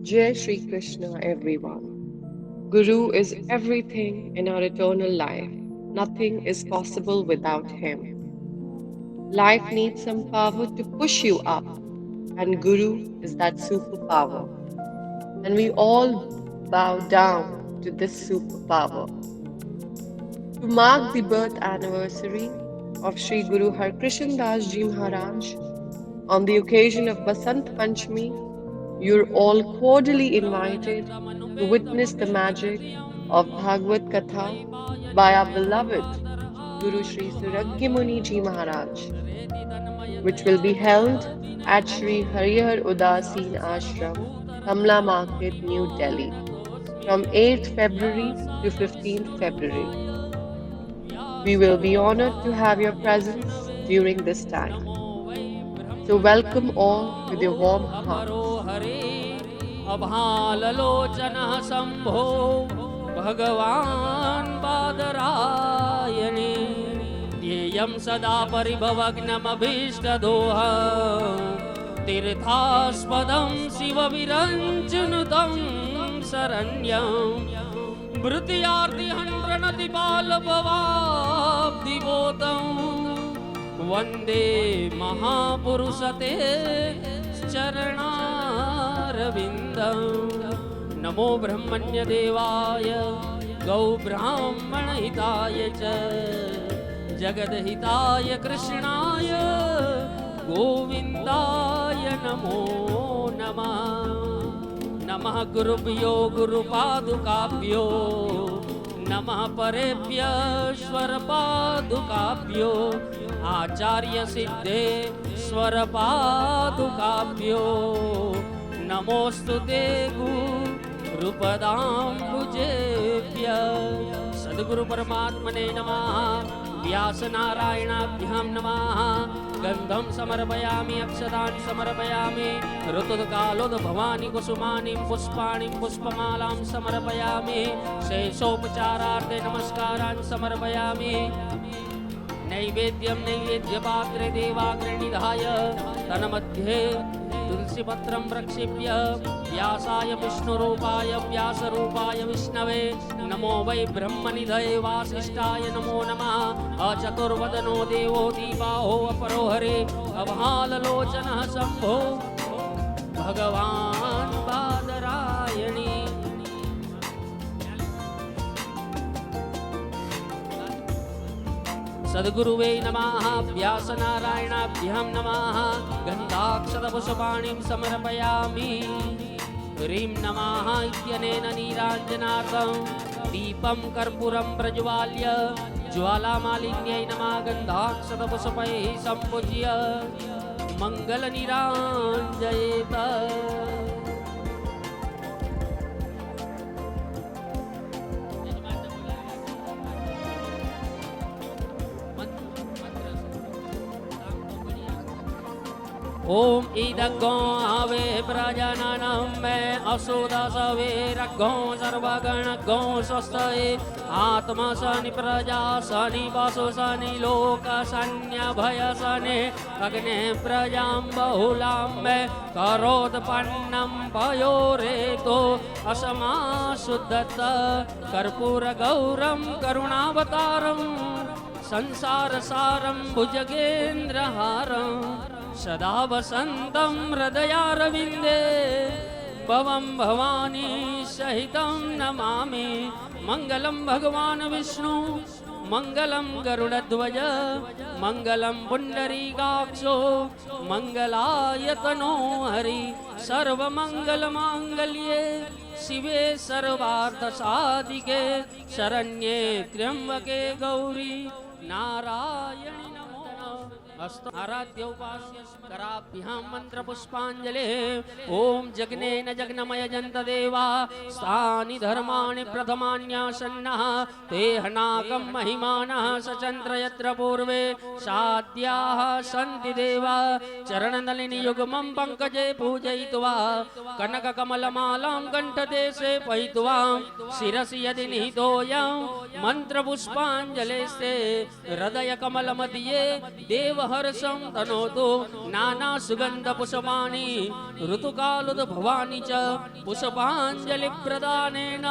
Jai Shri Krishna, everyone. Guru is everything in our eternal life. Nothing is possible without him. Life needs some power to push you up, and Guru is that superpower. And we all bow down to this superpower. To mark the birth anniversary of Sri Guru Har Krishan Das Ji Maharaj, on the occasion of Basant Panchami, you're all cordially invited to witness the magic of Bhagavad Katha by our beloved Guru Sri Suragya Muni Ji Maharaj, which will be held at Sri Harihar Udasin Ashram, Kamla Market, New Delhi, from 8th February to 15th February. We will be honored to have your presence during this time. So welcome all with your warm hearts. अभाललोचनः Shambho भगवान् बादरायणे ध्येयं सदा परिभवग्नमभीष्टदोहं तीर्थास्पदं शिवविरञ्जनुतं शरण्यं मृत्यार्तिहन्त्रणतिपालभवाब्धिबोधं वन्दे महापुरुषते चरणारविन्दं नमो ब्रह्मण्यदेवाय गौब्राह्मणहिताय च जगद्हिताय कृष्णाय गोविन्दाय नमो नमः नमः गुरुभ्यो गुरुपादुकाभ्यो नमः परेभ्यश्वरपादुकाभ्यो आचार्य सिद्धेश्वरपादुकाभ्यो नमोस्तुते गुरुपदाम्बुजेभ्यः सद्गुरु परमात्मने नमः व्यासनारायणाभ्यां नमः गन्धं समर्पयामि अक्षतान् समर्पयामि ऋतुकालोद्भवानि कुसुमानि पुष्पाणि पुष्पमालां समर्पयामि शेषोपचारार्थे नमस्कारान् समर्पयामि नैवेद्यं नैवेद्यपात्रे देवाग्रनिधाय तन्मध्ये तुलसीपत्रं प्रक्षिप्य व्यासाय विष्णुरूपाय व्यासरूपाय विष्णवे नमो वै ब्रह्मनिधये वासिष्ठाय नमो नमः अचतुर्वदनो देवो दीपाहो अपरो हरे अभाललोचनः शम्भो भगवान् बादरायणी सद्गुरुवे नमः व्यासनारायणाभ्यां नमः गन्धाक्षतपुष्पाणिं समर्पयामि ह्रीं नमः इत्यनेन नीराञ्जनार्थं दीपं कर्पूरं प्रज्वाल्य ज्वालामालिन्यै नमः गन्धाक्षतपुष्पैः सम्पूज्य मङ्गलनिराञ्जयेत ओम ईदग्गो हवे प्रजननं मे असुदसवे रग्गो सर्वगणग्गो स्वस्तये आत्मा शनि प्रजा शनि वसु शनि लोक शन्यभय शनि अग्ने प्रजां बहुलां मे करोत्पन्नं पयोरेतो असमा शुद्धत कर्पूरगौरं करुणावतारं संसारसारं भुजगेन्द्रहारं सदा वसन्तं हृदयारविन्दे भवं भवानी सहितं नमामि मङ्गलं भगवान् विष्णु मङ्गलं गरुडध्वज मङ्गलं पुण्डरीकाक्षो मङ्गलायतनो हरि सर्वमङ्गलमाङ्गल्ये शिवे सर्वार्थसाधिके शरण्ये त्र्यम्बके गौरी नारायणि अस्तु आराध्य उपास्य कराभ्यां मंत्र पुष्पांजलि ओम जग्नेन जग्नमय जंत देवा स्थानि धर्माणि प्रथमान्यासन्नः ते हनाकं महिमानः सचन्द्र यत्र पूर्वे साध्याः सन्ति देवा चरणनलिनि युग्मं पंकजे पूजयित्वा कनककमलमालां कंठदेशे पयित्वा शिरसि यदि निहितोऽयं मंत्र पुष्पांजलेस्ते हृदय कमलमध्ये देव देवहर्षं तनोतु नानासुगन्धपुष्पाणि ऋतुकालोद्भवानि च पुष्पाञ्जलिप्रदानेन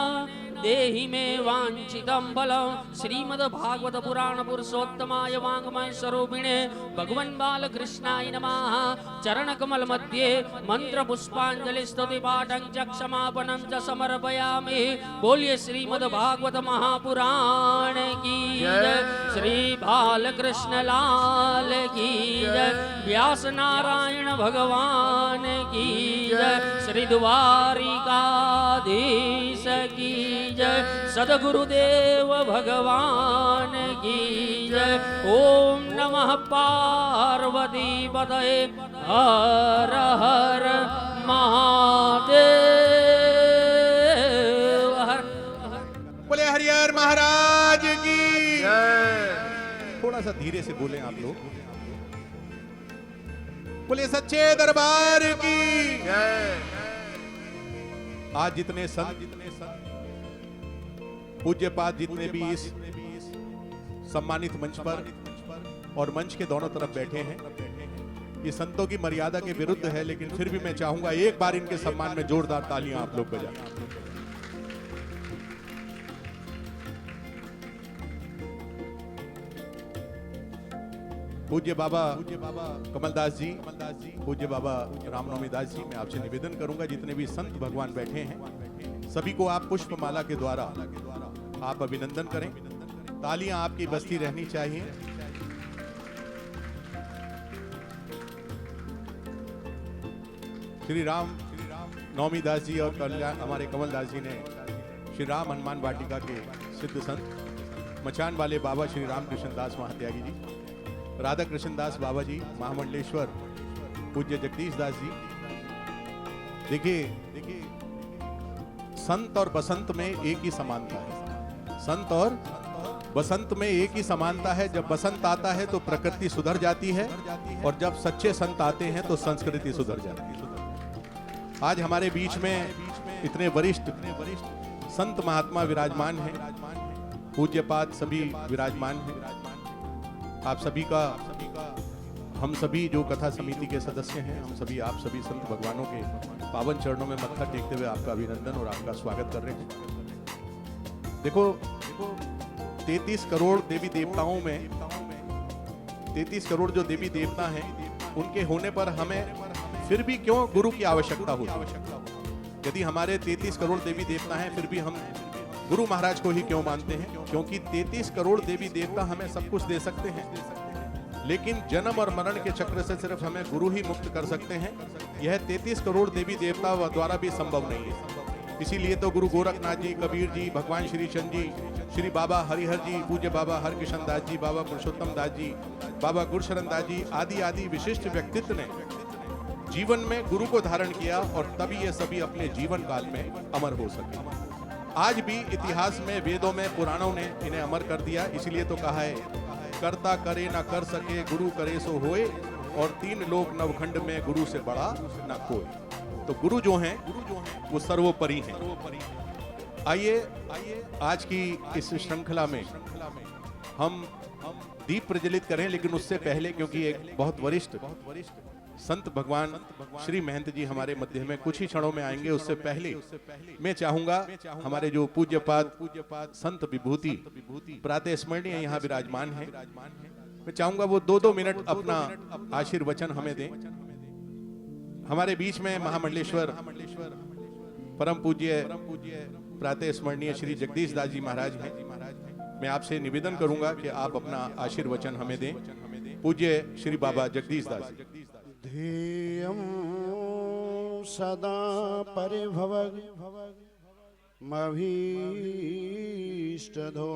देहि मे वाञ्छितं फलं। श्रीमद्भागवत पुराण पुरुषोत्तमाय वाङ्मय स्वरूपिणे भगवन् बालकृष्णाय नमः। चरणकमल मध्ये मंत्र पुष्पांजलि स्तुति पाठं च क्षमापणं च समर्पयामि। बोलिए श्रीमद्भागवत महापुराण की जय, श्री बालकृष्ण लाल की जय, व्यास नारायण भगवान की जय, श्री द्वारिकाधीश की जय, सद्गुरुदेव भगवान की जय। ओम नमः पार्वती पतये हर हर महादेव। बोले हरिहर महाराज की थोड़ा सा धीरे से बोलें आप लोग। बोले सच्चे दरबार की आज जितने संत पूज्य पाद जितने भी इस सम्मानित मंच पर और मंच के दोनों तरफ बैठे हैं, ये संतों की मर्यादा के विरुद्ध है, लेकिन फिर भी मैं चाहूंगा एक बार इनके सम्मान में जोरदार तालियां आप लोग बजाएं। पूज्य बाबा कमलदास जी, पूज्य बाबा रामनवमी दास जी, मैं आपसे निवेदन करूंगा जितने भी संत भगवान बैठे हैं सभी को आप पुष्पमाला के द्वारा आप अभिनंदन करें। तालियां आपकी बस्ती रहनी चाहिए। श्री राम नवमी दास जी और कल्याण हमारे कमलदास जी ने श्री राम हनुमान वाटिका के सिद्ध संत मचान वाले बाबा श्री रामकृष्ण दास महात्यागी जी, राधा कृष्ण दास बाबा जी, महामंडलेश्वर पूज्य जगदीश दास जी। देखिए संत और बसंत में एक ही समानता है। संत और बसंत में एक ही समानता है। जब बसंत आता है तो प्रकृति सुधर जाती है और जब सच्चे संत आते हैं तो संस्कृति सुधर जाती है। आज हमारे बीच में इतने वरिष्ठ संत महात्मा विराजमान हैं, पूज्यपाद सभी विराजमान हैं। आप सभी का, हम सभी जो कथा समिति के सदस्य हैं, हम सभी आप सभी संत भगवानों के पावन चरणों में मत्था टेकते हुए आपका अभिनंदन और आपका स्वागत कर रहे हैं। देखो 33 करोड़ देवी देवताओं में 33 करोड़ जो देवी देवता हैं, उनके होने पर हमें फिर भी क्यों गुरु की आवश्यकता होती है? यदि हमारे 33 करोड़ देवी देवता हैं फिर भी हम गुरु महाराज को ही क्यों मानते हैं? क्योंकि 33 करोड़ देवी देवता हमें सब कुछ दे सकते हैं, लेकिन जन्म और मरण के चक्र से सिर्फ हमें गुरु ही मुक्त कर सकते हैं। यह 33 करोड़ देवी देवता द्वारा भी संभव नहीं है। इसीलिए तो गुरु गोरखनाथ जी, कबीर जी, भगवान श्री चंद जी, श्री बाबा हरिहर जी, पूज्य बाबा हरकिशन दास जी, बाबा पुरुषोत्तम दास जी, बाबा गुरशरण दास जी आदि विशिष्ट व्यक्तित्व ने जीवन में गुरु को धारण किया और तभी ये सभी अपने जीवन काल में अमर हो सके। आज भी इतिहास में, वेदों में, पुराणों ने इन्हें अमर कर दिया। इसलिए तो कहा है, करता करे ना कर सके गुरु करे सो होए, और 3 लोक नवखंड में गुरु से बड़ा ना कोई। तो गुरु जो हैं वो सर्वोपरि हैं। आइए आज की इस श्रृंखला में हम दीप प्रज्वलित करें, लेकिन उससे पहले क्योंकि एक बहुत वरिष्ठ संत भगवान श्री महंत जी हमारे मध्य में कुछ ही क्षणों में आएंगे, उससे पहले मैं चाहूंगा हमारे जो पूज्यपाद संत विभूति प्रातः स्मरणीय यहाँ विराजमान हैं, मैं चाहूंगा वो 2-2 मिनट अपना आशीर्वचन हमें दें। हमारे बीच में महामंडलेश्वर परम पूज्य प्रातः स्मरणीय श्री जगदीश दास जी महाराज हैं। मैं आपसे निवेदन करूंगा कि आप अपना आशीर्वचन हमें दें। पूज्य श्री बाबा जगदीश दास जी। ध्येयं सदा परिभवमभीष्टदो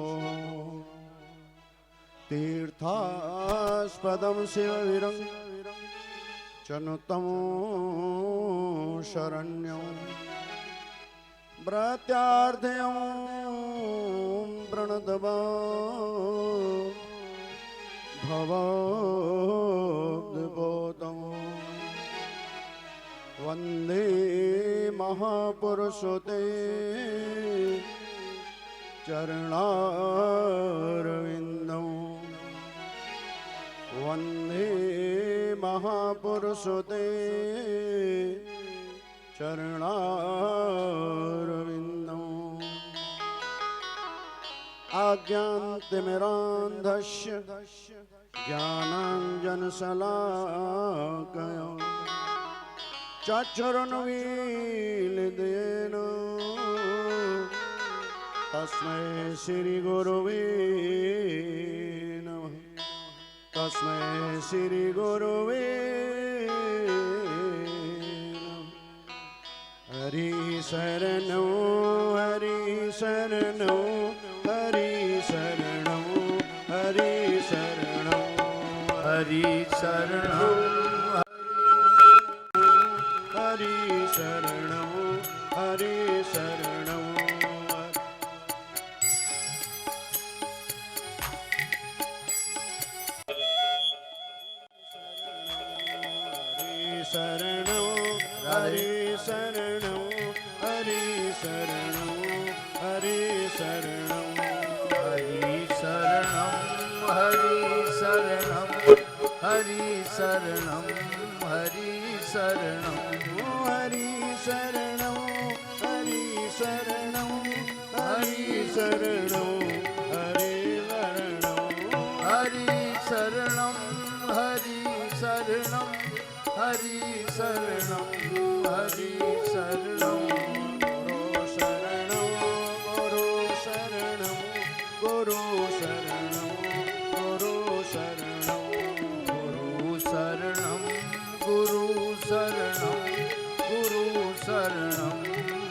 तीर्थास्पदं शिवविरं चनुतं शरण्यं प्रत्यार्थयं प्रणतवा भवद्बोधं वन्दे महापुरुषोते चरणारविन्दं वंदे महापुरुष ते चरणारविन्दम् आज्ञान्तिमिरान्धस्य ज्ञानाञ्जनशलाकया चक्षुरुन्मीलितेन तस्मै श्रीगुरुवे नमः। तस्मै श्रीगुरुवे नमः। हरि शरणो हरि शरणो हरि शरणो हरि शरणो हरि शरणं हरि शरणो हरि शरणो शरणो हरि शरणो हरि शरणो हरि शरणो हरि शरणं हरि शरणं हरि शरणं हरि शरणं हरि शरणो हरि शरणो हरि शरणो हरि शरणो हरि शरणं हरि शरणं हरि शरणं हरि शरणं गुरु शरणो गुरु शरणो गुरु शरणो गुरु शरणो गुरु शरणं गुरु शरणं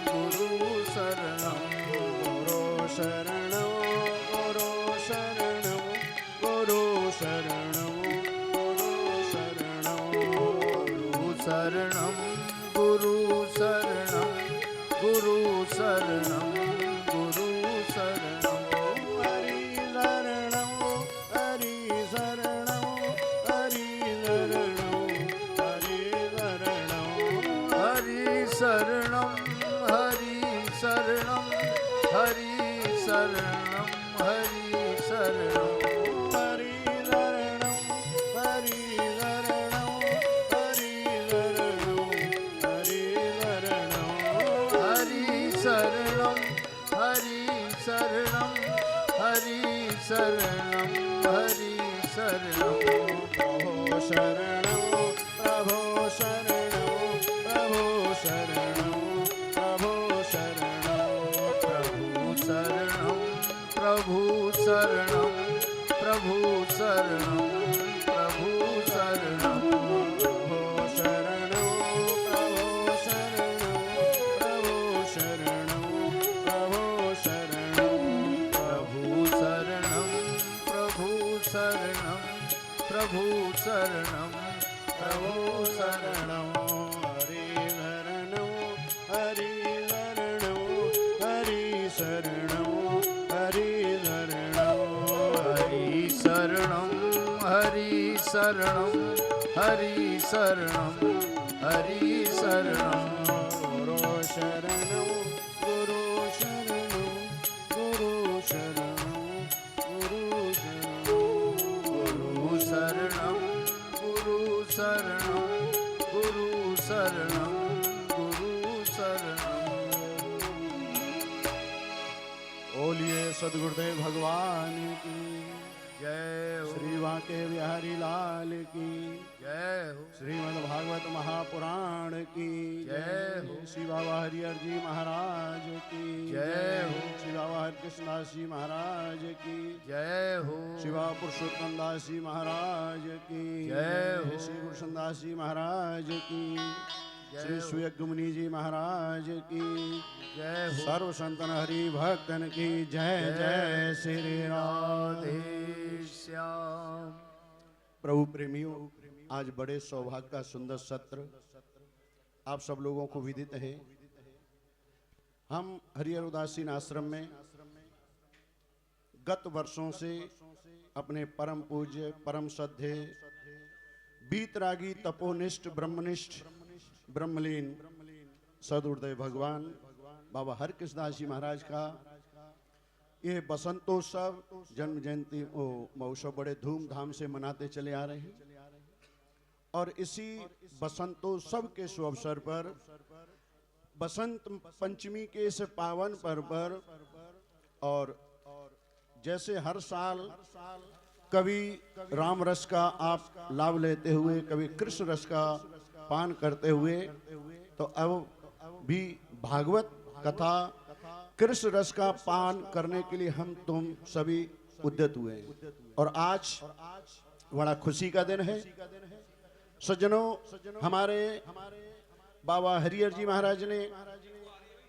गुरु शरणं गुरु शरणं गुरु शरणो गुरु शरणो गुरु शरणो गुरु शरणो गुरु शरणं गुरु शरणं गुरु शरणं गुरु शरणं हरि शरणो हरि शरणो हरि शरणो हरि शरणो हरि शरणं हरि शरणं हरि शरणं हरि शरणं हरि शरणो हरि शरणो हरि शरणो हरि शरणो हरि शरणं हरि शरणं हरि शरणं प्रभो शरणो प्रभो शरणो प्रभो शरणो प्रभो शरणो प्रभु शरणं प्रभु शरणं प्रभु शरणं प्रभो शरणो प्रभो शरणो प्रभो शरणो प्रभो शरणो प्रभु शरणं प्रभु शरणं प्रभु शरणं प्रभो शरणो हरि शरणो हरि शरणो हरि शरणो हरि शरणो हरि शरणं हरि शरणं हरि शरणं हरि शरणं गुरु शरणो गुरु शरणो गुरु शरणो गुरु शरणो गुरु शरणं गुरु शरणं गुरु शरणं गुरु शरणं बोलिए सदगुरुदेव भगवान की जय हो श्री वाके बिहारी लाल की जय हो श्रीमद् भागवत महापुराण की जय हो। श्री बाबा हरिहर जी महाराज की जय हो। श्री बाबा हरकृष्णदास जी महाराज की जय हो श्री बाबा पुरुषोत्तम दास जी महाराज की जय हो। श्री गुरुसनदास जी महाराज की जय श्री हो। सुयज्ञ मुनि जी महाराज की जय हो सर्व संतन हरि भक्तन की जय जय श्री राधे राधे श्याम। प्रभु प्रेमियों, आज बड़े सौभाग्य का सुंदर सत्र आप सब लोगों को विदित है। हम हरिहर उदासीन आश्रम में गत वर्षों से अपने परम पूज्य परम श्रद्धे बीतरागी तपोनिष्ठ ब्रह्मनिष्ठ ब्रह्मलीन सदुर्दय भगवान बाबा हरकृष्णदास जी महाराज का ये बसंतोत्सव जन्म जयंती महोत्सव बड़े धूमधाम से मनाते चले आ रहे हैं और इसी बसंतोत्सव के शुभ अवसर पर बसंत पंचमी के इस पावन पर्व पर और जैसे हर साल कभी राम रस का आप लाभ लेते हुए कभी कृष्ण रस का पान करते हुए तो अब भी भागवत कथा कृष्ण रस का पान करने के लिए हम तुम सभी उद्यत हुए हैं और आज बड़ा खुशी का दिन है। सज्जनों, हमारे बाबा हरिहर जी महाराज ने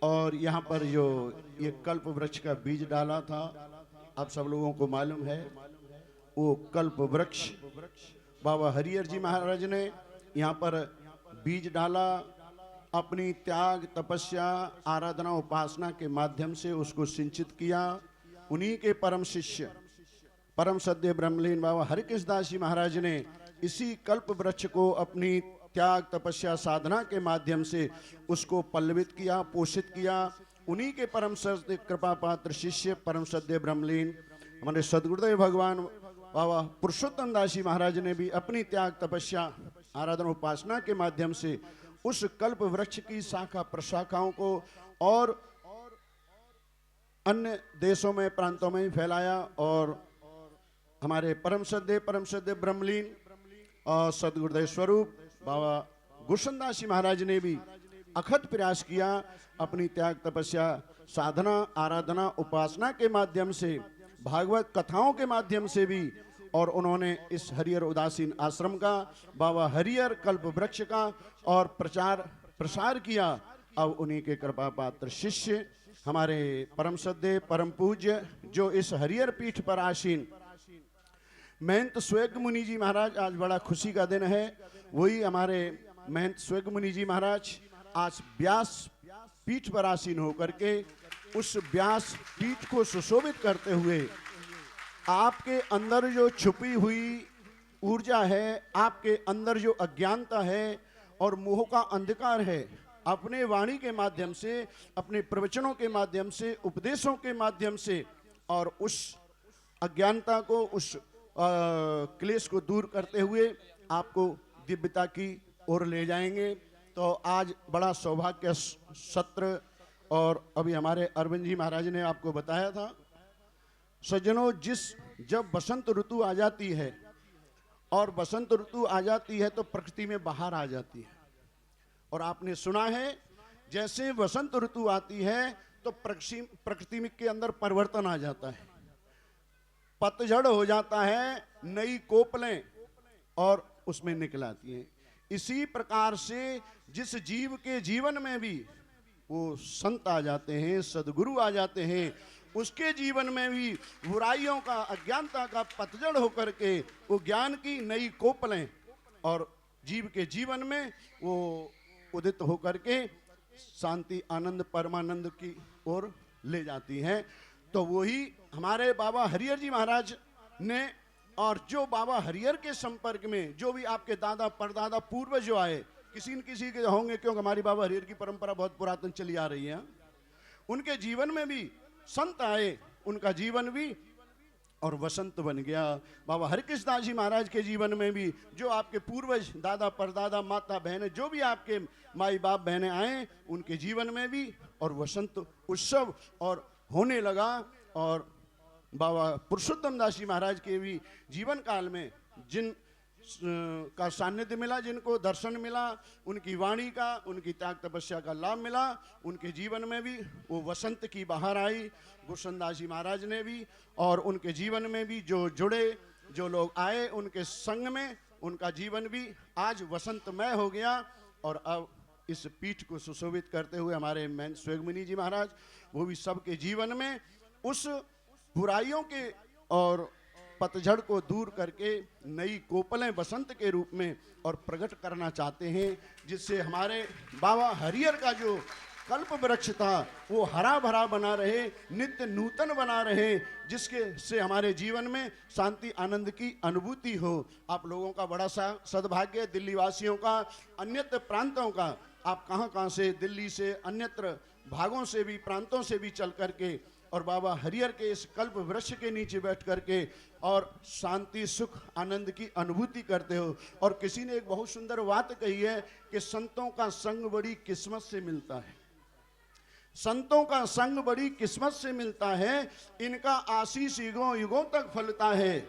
और यहाँ पर जो ये कल्प वृक्ष का बीज डाला था, आप सब लोगों को मालूम है, वो कल्प वृक्ष बाबा हरिहर जी महाराज ने यहाँ पर बीज डाला, अपनी त्याग तपस्या आराधना उपासना के माध्यम से उसको सिंचित किया। उन्हीं के परम शिष्य परम सद्य ब्रह्मलीन बाबा हरिकृष्ण दास जी महाराज ने इसी कल्प वृक्ष को अपनी त्याग तपस्या साधना के माध्यम से उसको पल्लवित किया, पोषित किया। उन्हीं के परम सद्य कृपा पात्र शिष्य परम सद्य ब्रह्मलीन हमारे सदगुरुदेव भगवान बाबा पुरुषोत्तम दास जी महाराज ने भी अपनी त्याग तपस्या आराधना उपासना के माध्यम से उस कल्प वृक्ष की शाखा प्रशाखाओं को और अन्य देशों में प्रांतों में फैलाया और हमारे परम सद्य ब्रह्मलीन और सदगुरुदेव स्वरूप बाबा गुरशनदास जी महाराज ने भी अखत प्रयास किया अपनी त्याग तपस्या साधना आराधना उपासना के माध्यम से भागवत कथाओं के माध्यम से भी और उन्होंने इस हरिहर उदासीन आश्रम का बाबा हरिहर कल्प वृक्ष का और प्रचार प्रसार किया। अब उन्हीं के कृपा पात्र शिष्य हमारे परम सद्य परम पूज्य जो इस हरिहर पीठ पर आसीन महंत स्वेग मुनि जी महाराज, आज बड़ा खुशी का दिन है। वही हमारे महंत स्वेग मुनि जी महाराज आज व्यास पीठ पर आसीन होकर के उस व्यास पीठ को सुशोभित करते हुए आपके अंदर जो छुपी हुई ऊर्जा है, आपके अंदर जो अज्ञानता है और मोह का अंधकार है, अपने वाणी के माध्यम से अपने प्रवचनों के माध्यम से उपदेशों के माध्यम से और उस अज्ञानता को उस क्लेश को दूर करते हुए आपको दिव्यता की ओर ले जाएंगे। तो आज बड़ा सौभाग्य सत्र और अभी हमारे अरविंद जी महाराज ने आपको बताया था। सज्जनों, जब बसंत ऋतु आ जाती है और बसंत ऋतु आ जाती है तो प्रकृति में बाहर आ जाती है और आपने सुना है जैसे बसंत ऋतु आती है तो प्रकृति के अंदर परिवर्तन आ जाता है, पतझड़ हो जाता है, नई कोपलें और उसमें निकल आती हैं। इसी प्रकार से जिस जीव के जीवन में भी वो संत आ जाते हैं, सदगुरु आ जाते हैं, उसके जीवन में भी बुराइयों का अज्ञानता का पतझड़ होकर के वो ज्ञान की नई कोपलें और जीव के जीवन में वो उदित होकर के शांति आनंद परमानंद की ओर ले जाती हैं। तो वही हमारे बाबा हरिहर जी महाराज ने और जो बाबा हरिहर के संपर्क में जो भी आपके दादा परदादा पूर्वज जो आए, किसी न किसी के होंगे, क्योंकि हमारी बाबा हरिहर की परंपरा बहुत पुरातन चली आ रही है, उनके जीवन में भी संत आए, उनका जीवन भी और वसंत बन गया। बाबा हरिकृष्ण दास जी महाराज के जीवन में भी जो आपके पूर्वज दादा परदादा माता बहनें जो भी आपके माई बाप बहनें आए, उनके जीवन में भी और वसंत उत्सव और होने लगा। और बाबा पुरुषोत्तम दास जी महाराज के भी जीवन काल में जिन का सान्निध्य मिला, जिनको दर्शन मिला, उनकी वाणी का, उनकी त्याग तपस्या का लाभ मिला, उनके जीवन में भी वो वसंत की बहार आई। गुरशनदास जी महाराज ने भी और उनके जीवन में भी जो जुड़े, जो लोग आए उनके संग में, उनका जीवन भी आज वसंतमय हो गया। और अब इस पीठ को सुशोभित करते हुए हमारे महंत स्वेग मुनि जी महाराज, वो भी सबके जीवन में उस बुराइयों के और पतझड़ को दूर करके नई कोपलें बसंत के रूप में और प्रकट करना चाहते हैं, जिससे हमारे बाबा हरिहर का जो कल्प वृक्ष था वो हरा भरा बना रहे, नित्य नूतन बना रहे, जिसके से हमारे जीवन में शांति आनंद की अनुभूति हो। आप लोगों का बड़ा सा सद्भाग्य, दिल्ली वासियों का, अन्यत्र प्रांतों का, आप कहाँ से, दिल्ली से, अन्यत्र भागों से भी, प्रांतों से भी चल करके और बाबा हरिहर के इस कल्प वृक्ष के नीचे बैठ करके और शांति सुख आनंद की अनुभूति करते हो। और किसी ने एक बहुत सुंदर बात कही है कि संतों का संग बड़ी किस्मत से मिलता है, संतों का संग बड़ी किस्मत से मिलता है, इनका आशीष युगों युगों तक फलता है,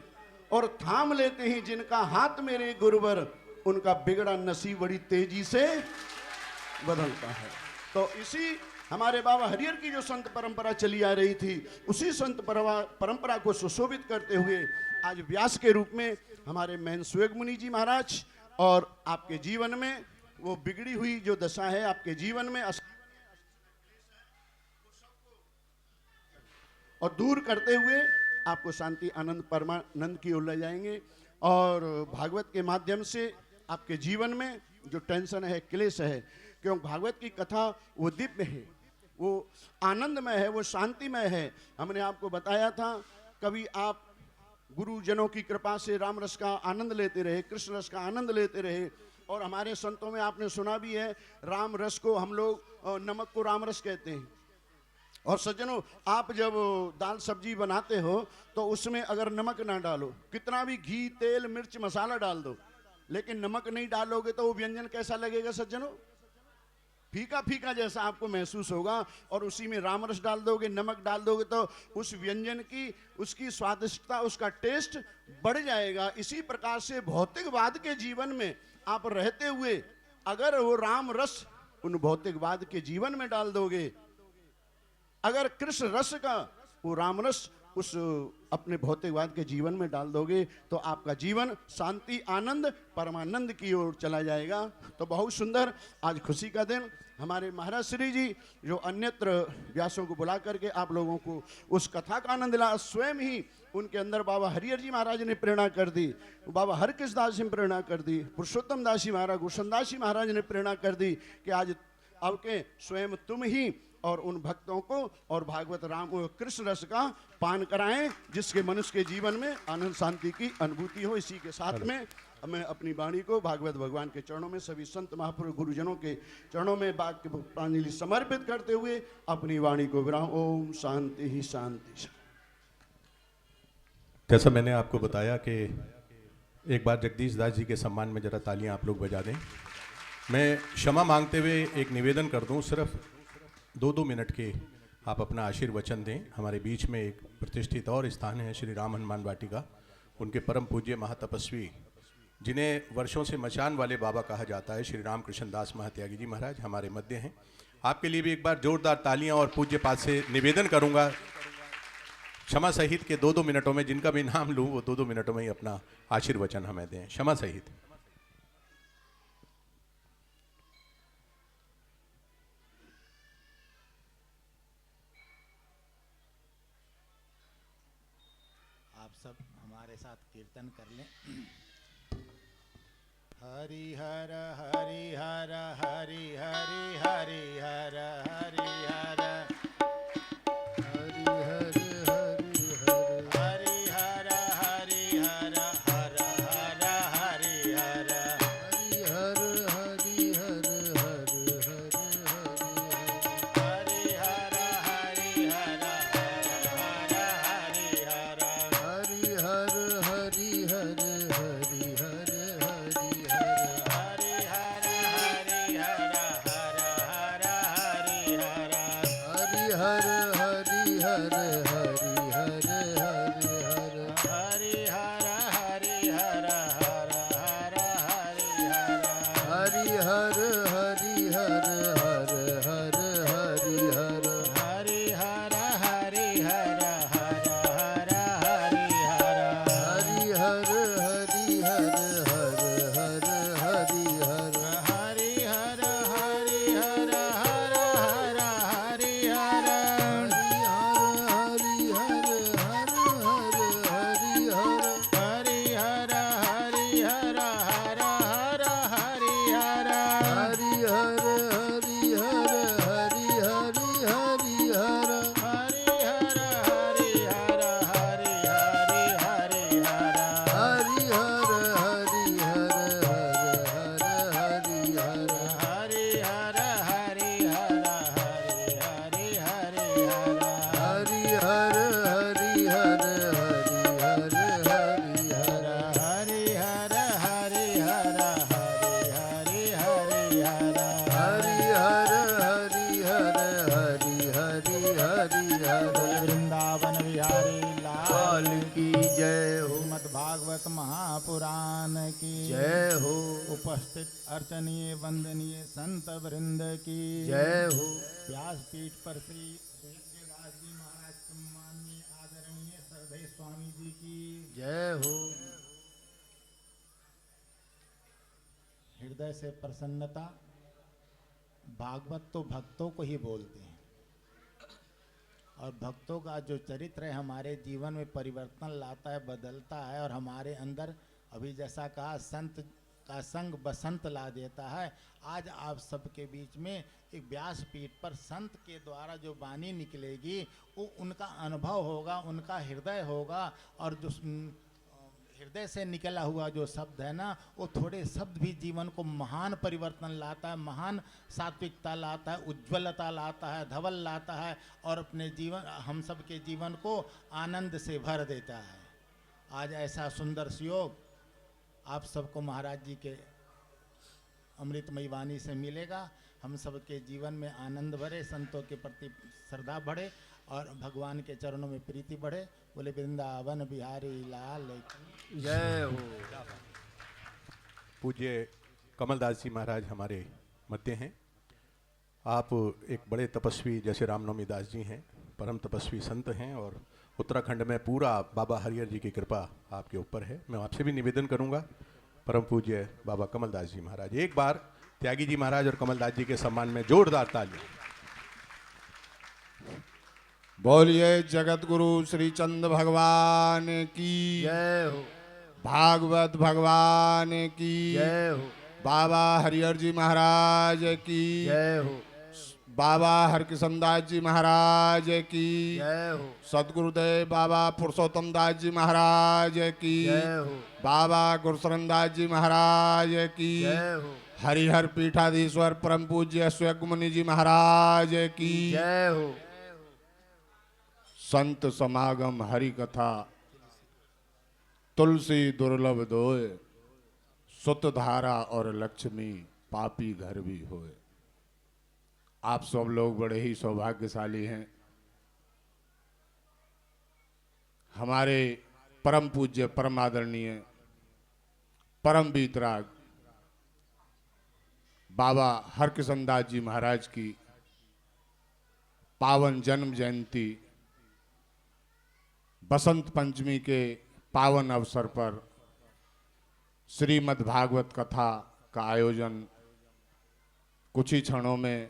और थाम लेते हैं जिनका हाथ मेरे गुरुवर, उनका बिगड़ा नसीब बड़ी तेजी से बदलता है। तो इसी हमारे बाबा हरिहर की जो संत परंपरा चली आ रही थी, उसी संत परंपरा को सुशोभित करते हुए आज व्यास के रूप में हमारे महंत सुयोग मुनि जी महाराज और आपके जीवन में वो बिगड़ी हुई जो दशा है आपके जीवन में और दूर करते हुए आपको शांति आनंद परमानंद की ओर ले जाएंगे। और भागवत के माध्यम से आपके जीवन में जो टेंशन है, क्लेश है, क्योंकि भागवत की कथा वो दिव्य है, वो आनंदमय है, वो शांतिमय है। हमने आपको बताया था, कभी आप गुरुजनों की कृपा से राम रस का आनंद लेते रहे, कृष्ण रस का आनंद लेते रहे। और हमारे संतों में आपने सुना भी है, राम रस को हम लोग नमक को राम रस कहते हैं। और सज्जनों, आप जब दाल सब्जी बनाते हो तो उसमें अगर नमक ना डालो, कितना भी घी तेल मिर्च मसाला डाल दो, लेकिन नमक नहीं डालोगे तो वो व्यंजन कैसा लगेगा सज्जनों? फीका फीका जैसा आपको महसूस होगा। और उसी में राम रस डाल दोगे, नमक डाल दोगे तो उस व्यंजन की उसकी स्वादिष्टता, उसका टेस्ट बढ़ जाएगा। इसी प्रकार से भौतिकवाद के जीवन में आप रहते हुए अगर वो राम रस उन भौतिकवाद के जीवन में डाल दोगे, अगर कृष्ण रस का वो राम रस उस अपने भौतिकवाद के जीवन में डाल दोगे, तो आपका जीवन शांति आनंद परमानंद की ओर चला जाएगा। तो बहुत सुंदर आज खुशी का दिन। हमारे महाराज श्री जी जो अन्यत्र व्यासों को बुला करके आप लोगों को उस कथा का आनंद दिला, स्वयं ही उनके अंदर बाबा हरिहर जी महाराज ने प्रेरणा कर दी, बाबा हरकृष्ण दास जी ने प्रेरणा कर दी, पुरुषोत्तम दास जी महाराज, गुरुशनदास जी महाराज ने प्रेरणा कर दी कि आज अब के स्वयं तुम ही और उन भक्तों को और भागवत राम कृष्ण रस का पान कराएं, जिसके मनुष्य के जीवन में आनंद शांति की अनुभूति हो। इसी के साथ में मैं अपनी वाणी को भागवत भगवान के चरणों में, सभी संत महापुरुष गुरुजनों के चरणों में वाक्य प्रांजलि समर्पित करते हुए अपनी वाणी को विराम। ओम शांति ही शांति। जैसा मैंने आपको बताया कि एक बार जगदीश दास जी के सम्मान में जरा तालियां आप लोग बजा दें। मैं क्षमा मांगते हुए एक निवेदन कर दूं, सिर्फ 2-2 मिनट के आप अपना आशीर्वचन दें। हमारे बीच में एक प्रतिष्ठित और स्थान है श्री राम हनुमान वाटिका, उनके परम पूज्य महातपस्वी, जिन्हें वर्षों से मचान वाले बाबा कहा जाता है, श्री राम कृष्ण दास महात्यागी जी महाराज हमारे मध्य हैं। आपके लिए भी एक बार जोरदार तालियां और पूज्य पाद से निवेदन करूंगा क्षमा सहित के 2-2 मिनटों में, जिनका भी नाम लूँ वो 2-2 मिनटों में ही अपना आशीर्वचन हमें दें, क्षमा सहित। आप सब हमारे साथ कीर्तन कर लें। हरि हर हरि हर हरि हरि हरि हर हरि हर हरि हरि हरि हरि हर हरि हर हर हर हरि हर हरि हर हरि हर हर हरि हर हरि हर हरि हर हरि हर हरि हर हरि हर हरि की जय हो उपस्थित अर्चनीय वंदनीय संत वृंद की जय हो व्यासपीठ पर श्री सूर्यदास जी महाराज सम्माननीय आदरणीय श्रद्धेय स्वामी जी की जय हो हृदय से प्रसन्नता। भागवत तो भक्तों को ही बोलते हैं और भक्तों का जो चरित्र है हमारे जीवन में परिवर्तन लाता है, बदलता है और हमारे अंदर अभी जैसा कहा संत का संग बसंत ला देता है। आज आप सबके बीच में एक व्यासपीठ पर संत के द्वारा जो वाणी निकलेगी वो उनका अनुभव होगा, उनका हृदय होगा और जो हृदय से निकला हुआ जो शब्द है ना वो थोड़े शब्द भी जीवन को महान परिवर्तन लाता है, महान सात्विकता लाता है, उज्ज्वलता लाता है, धवल लाता है और अपने जीवन हम सब के जीवन को आनंद से भर देता है। आज ऐसा सुंदर सुयोग आप सबको महाराज जी के अमृतमयी वाणी से मिलेगा। हम सब के जीवन में आनंद बढ़े, संतों के प्रति श्रद्धा बढ़े और भगवान के चरणों में प्रीति बढ़े। बोले वृंदावन बिहारी लाल की जय हो पूज्य कमलदास जी महाराज हमारे मध्य हैं। आप एक बड़े तपस्वी जैसे रामनवमी दास जी हैं, परम तपस्वी संत हैं और उत्तराखंड में पूरा बाबा हरिहर जी की कृपा आपके ऊपर है। मैं आपसे भी निवेदन करूंगा परम पूज्य बाबा कमलदास जी महाराज, एक बार त्यागी जी महाराज और कमलदास जी के सम्मान में जोरदार ताली। बोलिए जगत गुरु श्री चंद भगवान की जय हो भागवत भगवान की जय हो बाबा हरिहर जी महाराज की जय हो बाबा हरकिशन दास जी महाराज की जय हो सतगुरुदेव बाबा पुरुषोत्तम दास जी महाराज की जय हो बाबा गुरशरण दास जी महाराज की जय हो हरिहर पीठाधीश्वर परम पूज्य स्वयं मुनि जी महाराज की जय हो संत समागम हरि कथा तुलसी दुर्लभ दोय सुत धारा और लक्ष्मी पापी घर भी होए। आप सब लोग बड़े ही सौभाग्यशाली हैं। हमारे परम पूज्य परम आदरणीय परम वीतराग बाबा हरकिशन दास जी महाराज की पावन जन्म जयंती बसंत पंचमी के पावन अवसर पर श्रीमद् भागवत कथा का आयोजन कुछ ही क्षणों में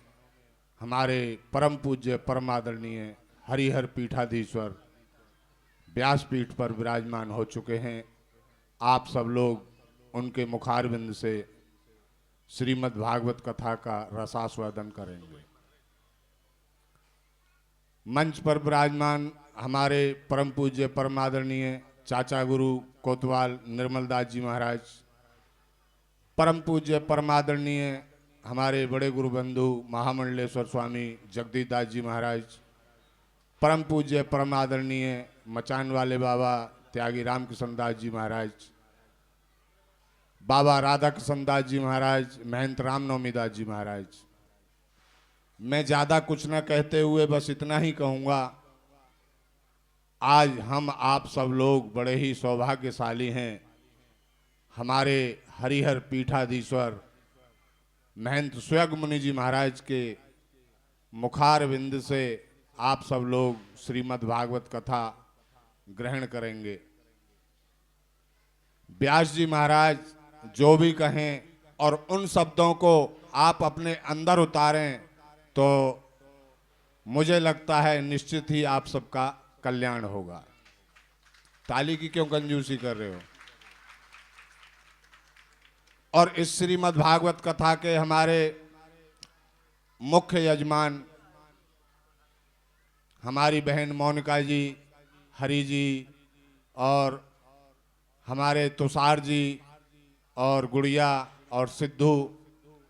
हमारे परम पूज्य परम आदरणीय हरिहर पीठाधीश्वर व्यासपीठ पर विराजमान हो चुके हैं। आप सब लोग उनके मुखारविंद से श्रीमद् भागवत कथा का रसास्वादन करेंगे। मंच पर विराजमान हमारे परम पूज्य परम आदरणीय चाचा गुरु कोतवाल निर्मल दास जी महाराज, परम पूज्य परम आदरणीय हमारे बड़े गुरु बंधु महामंडलेश्वर स्वामी जगदीश दास जी महाराज, परम पूज्य परम आदरणीय मचान वाले बाबा त्यागी रामकिशन दास जी महाराज, बाबा राधा किशन दास जी महाराज, महंत रामनवमी दास जी महाराज। मैं ज़्यादा कुछ न कहते हुए बस इतना ही कहूँगा, आज हम आप सब लोग बड़े ही सौभाग्यशाली हैं। हमारे हरिहर पीठाधीश्वर महंत स्वयं मुनि जी महाराज के मुखार बिंद से आप सब लोग श्रीमद् भागवत कथा ग्रहण करेंगे। व्यास जी महाराज जो भी कहें और उन शब्दों को आप अपने अंदर उतारें तो मुझे लगता है निश्चित ही आप सबका कल्याण होगा। ताली की क्यों कंजूसी कर रहे हो? और इस श्रीमद् भागवत कथा के हमारे मुख्य यजमान हमारी बहन मोनिका जी, हरि जी और हमारे तुषार जी और गुड़िया और सिद्धू,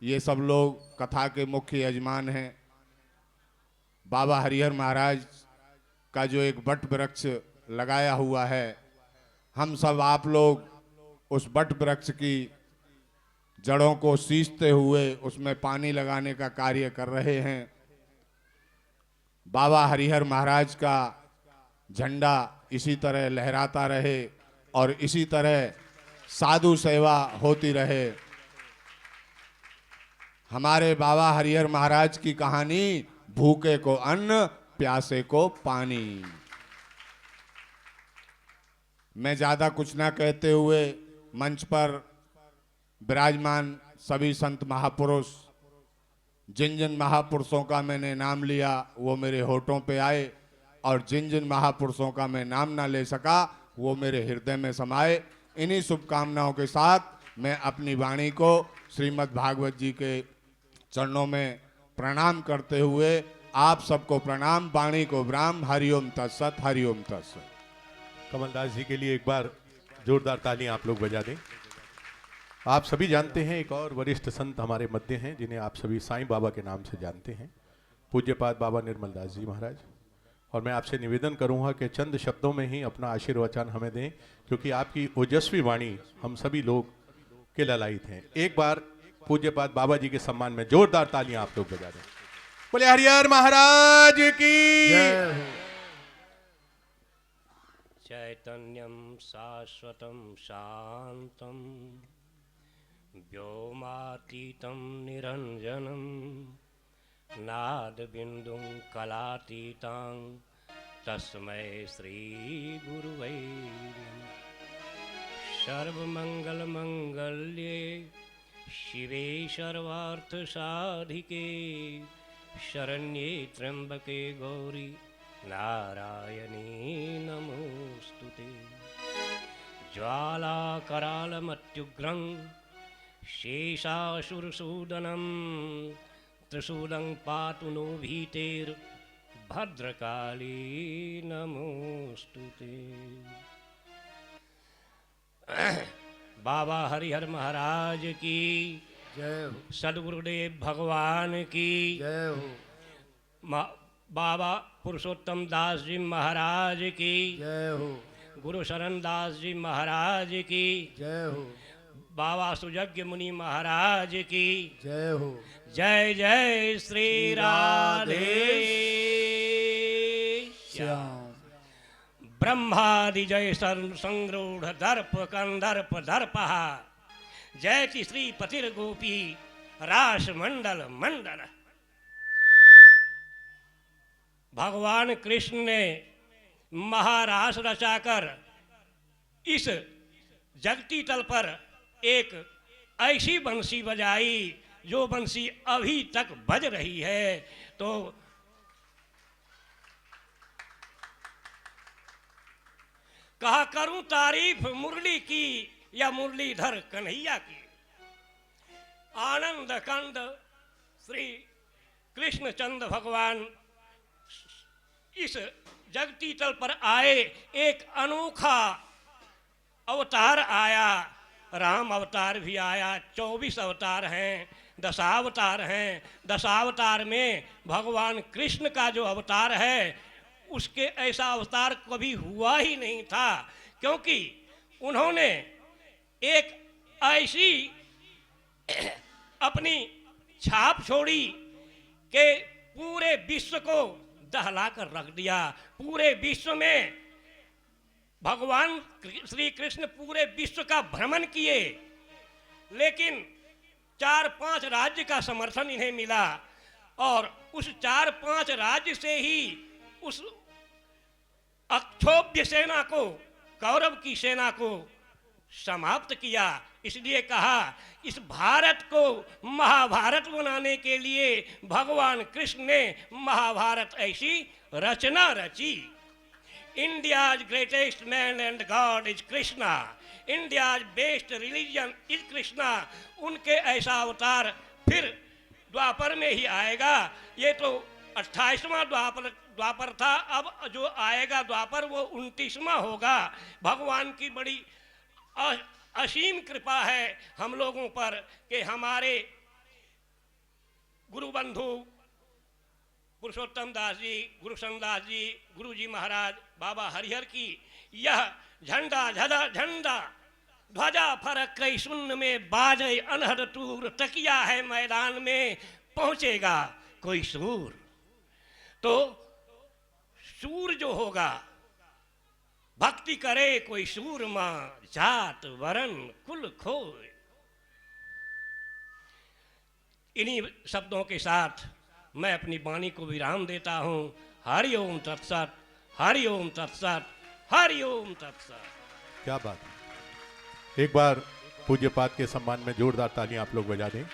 ये सब लोग कथा के मुख्य यजमान हैं। बाबा हरिहर महाराज का जो एक वट वृक्ष लगाया हुआ है, हम सब आप लोग उस वट वृक्ष की जड़ों को सींचते हुए उसमें पानी लगाने का कार्य कर रहे हैं। बाबा हरिहर महाराज का झंडा इसी तरह लहराता रहे और इसी तरह साधु सेवा होती रहे। हमारे बाबा हरिहर महाराज की कहानी, भूखे को अन्न, प्यासे को पानी। मैं ज्यादा कुछ ना कहते हुए मंच पर विराजमान सभी संत महापुरुष, जिन जिन महापुरुषों का मैंने नाम लिया वो मेरे होठों पे आए, और जिन जिन महापुरुषों का मैं नाम ना ले सका वो मेरे हृदय में समाए। इन्हीं शुभकामनाओं के साथ मैं अपनी वाणी को श्रीमद् भागवत जी के चरणों में प्रणाम करते हुए आप सबको प्रणाम, वाणी को विराम। हरिओम तत्सत, हरिओम तत्सत। कमलदास जी के लिए एक बार जोरदार तालियां आप लोग बजा दें। आप सभी जानते हैं एक और वरिष्ठ संत हमारे मध्य हैं जिन्हें आप सभी साईं बाबा के नाम से जानते हैं, पूज्यपाद बाबा निर्मल दास जी महाराज। और मैं आपसे निवेदन करूंगा कि चंद शब्दों में ही अपना आशीर्वचन हमें दें, क्योंकि आपकी ओजस्वी वाणी हम सभी लोग के ललायित हैं। एक बार पूज्यपाद बाबा जी के सम्मान में जोरदार तालियां आप लोग बजा दें। बोले हरिहर महाराज की जय हो। चैतन्यं शाश्वतं शान्तं व्योमातीतं निरञ्जनं नादबिन्दुं कलातीतं तस्मै श्रीगुरुवै नमः। सर्वमङ्गलमङ्गल्ये शिवे सर्वार्थसाधिके शरण्ये त्र्यम्बके गौरी नारायणी नमोस्तुते। ज्वालाकरालमत्युग्रं शेषासुरसूदनं त्रिशूलं पातु नो भीतेर्भद्रकाली नमोस्तुते। बाबा हरिहर महाराज की जय हो। सदगुरुदेव भगवान की जय हो। बाबा पुरुषोत्तम दास जी महाराज की जय हो। गुरु शरण दास जी महाराज की जय हो। बाबा सुजज्ञ मुनि महाराज की जय हो। जय जय श्री राधे श्याम। ब्रह्मादि जय संरूढ़ दर्प कंदर्प दर्पः जयति श्री पतिर गोपी रास मंडल मंडल। भगवान कृष्ण ने महारास रचाकर इस जगती तल पर एक ऐसी बंसी बजाई जो बंसी अभी तक बज रही है। तो कहा करूं तारीफ मुरली की या मुरलीधर कन्हैया की। आनंद कंद श्री कृष्णचंद्र भगवान इस जगती तल पर आए, एक अनोखा अवतार आया। राम अवतार भी आया, 24 अवतार हैं, दशावतार हैं। दशावतार में भगवान कृष्ण का जो अवतार है उसके ऐसा अवतार कभी हुआ ही नहीं था, क्योंकि उन्होंने एक ऐसी अपनी छाप छोड़ी कि पूरे विश्व को दहला कर रख दिया। पूरे विश्व में भगवान श्री कृष्ण पूरे विश्व का भ्रमण किए, लेकिन 4-5 राज्य का समर्थन इन्हें मिला और उस 4-5 राज्य से ही उस अक्षोभ्य सेना को, कौरव की सेना को समाप्त किया। इसलिए कहा इस भारत को महाभारत बनाने के लिए भगवान कृष्ण ने महाभारत ऐसी रचना रची। India's greatest man and God is Krishna. India's best religion is Krishna. उनके ऐसा अवतार फिर द्वापर में ही आएगा। ये तो 28वां द्वापर था, अब जो आएगा द्वापर वो 29वां होगा। भगवान की बड़ी असीम कृपा है हम लोगों पर कि हमारे गुरु बंधु पुरुषोत्तम दास जी, गुरु दास जी, गुरु जी महाराज, बाबा हरिहर की यह झंडा झदा झंडा ध्वजा फरक कई शून्य में बाजे अनहद तूर, तकिया है मैदान में पहुंचेगा कोई सूर। तो सूर जो होगा भक्ति करे कोई सूरमा, जात वरण कुल खोए। इन्हीं शब्दों के साथ मैं अपनी वाणी को विराम देता हूँ। हरि ओम तत्सत, हरि ओम तत्सत, हरि ओम तत्सत। क्या बात है। एक बार पूज्यपाद के सम्मान में जोरदार तालियां आप लोग बजा दें।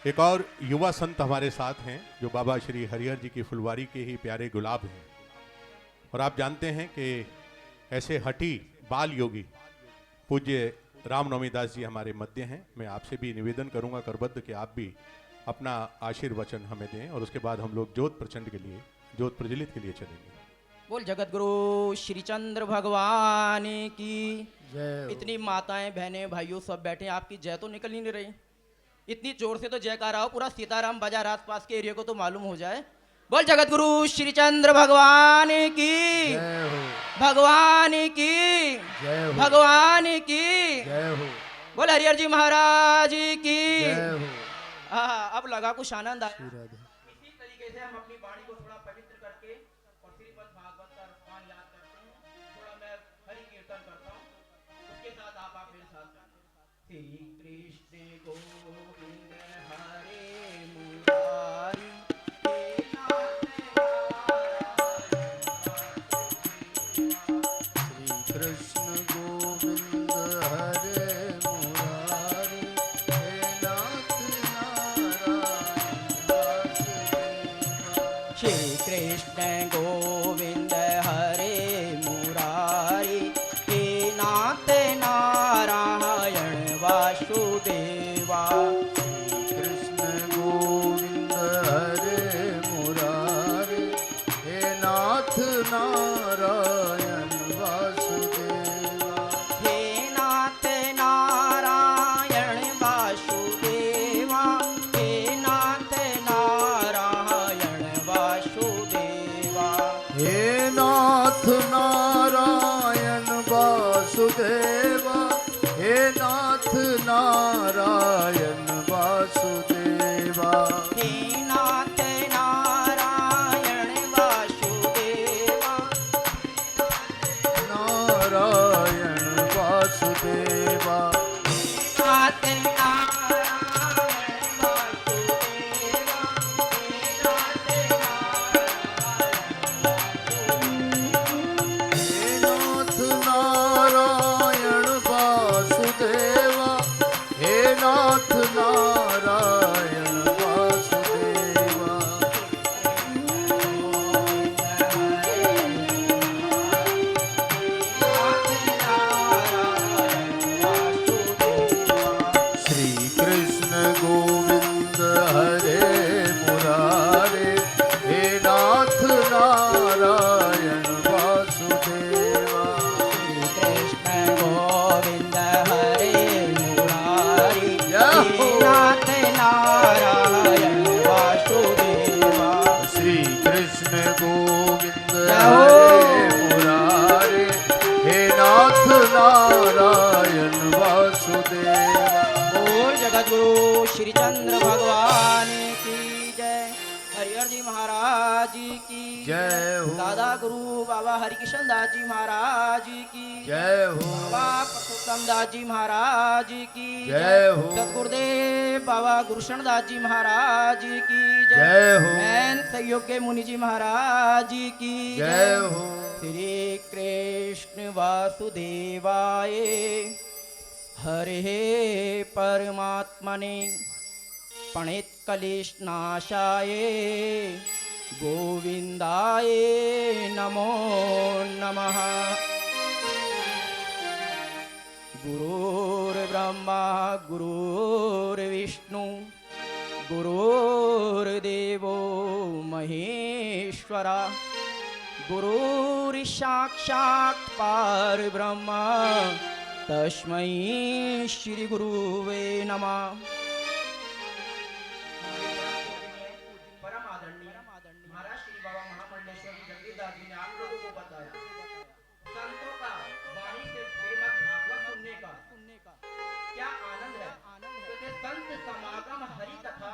एक और युवा संत हमारे साथ हैं जो बाबा श्री हरिहर जी की फुलवारी के ही प्यारे गुलाब हैं। और आप जानते हैं कि ऐसे हठी बाल योगी पूज्य रामनवमी दास जी हमारे मध्य हैं। मैं आपसे भी निवेदन करूंगा करबद्ध कि आप भी अपना आशीर्वचन हमें दें और उसके बाद हम लोग ज्योत प्रचंड के लिए, ज्योत प्रज्वलित के लिए चलेंगे। बोल जगत गुरु श्री चंद्र भगवान की जय हो। इतनी माताएं बहनें भाइयों सब बैठे हैं, आपकी जय तो निकल ही नहीं रही। इतनी जोर से तो जयकारा हो पूरा सीताराम बाजार आसपास के एरिया को तो मालूम हो जाए। बोल जगत गुरु श्री चंद्र भगवान की, जय हो। भगवान की, जय हो। भगवान की। जय हो। बोल हरिहर जी महाराज की। जय हो। हाँ, अब लगा कुछ आनंद आया। श्री राधे। इसी तरीके से हम अपनी वाणी को थोड़ा पवित्र करके और श्रीमद् भागवत का रसपान याद करते हैं। थोड़ा मैं हरि कीर्तन करता हूँ, उसके साथ आप मेरे साथ श्री कृष्ण गोविंद हरे मुरारी हे श्री कृष्ण गोविंद हरे मुरारी हे नाथ नारायण वासुदेवा। श्री कृष्ण गोविंद हरे मुरारी हे नाथ नारायण वासुदेवा। कृष्ण गोविंद हरे मुरारी हे नाथ नारायण वासुदेवा। हे नाथ नारायण वासुदेवा, हे नाथ नारायण वासुदेवा। हे नाथ नारायण वासुदेवा। हे नाथ नारायण वासुदेवा। हे नाथ नारायण वासुदेवा। नारायण वासुदेवा। नाथ नारायण वासुदेवा। हे नाथ नारायण वासुदेवा। हे नाथ नारायण वासुदेवा। श्री कृष्ण गोविंद हरे मुरारे हे नाथ नारायण वासुदेवा। कृष्ण गोविंद हरे मुरारी जय हे हो। नाथ नारायण वासुदेवा। श्री कृष्ण गोविंद जय हो। हरे मुरारे हे नाथ नारायण वासुदेवा। बोल जगत गुरु श्री चंद्र भगवान की जय। हरिहर जी महाराज की जय हो। दादा गुरु बाबा हरिकिशन दास जी महाराज की जय हो। बाबा परशुराम दास जी महाराज की जय हो। सतगुरुदेव बाबा गुरुशरण दास जी महाराज की जय हो। मैन सहयोग्य मुनि जी महाराज की जय हो। श्री कृष्ण वासुदेवाय हरे परमात्मने प्रणित कलेश नाशाय गोविंदाय नमो नमः। गुरुर्ब्रह्मा गुरुर्विष्णु गुरुर्देवो महेश्वरा गुरुर्साक्षात् परब्रह्म तस्मै श्री गुरुवे नमः। परम आदरणीय महाराज श्री बाबा महामंडलेश्वर जगदीशदास जी ने आप लोगों को बताया संतों का वाणी से श्रीमद् भागवत सुनने का क्या आनंद है। क्योंकि संत समागम हरि कथा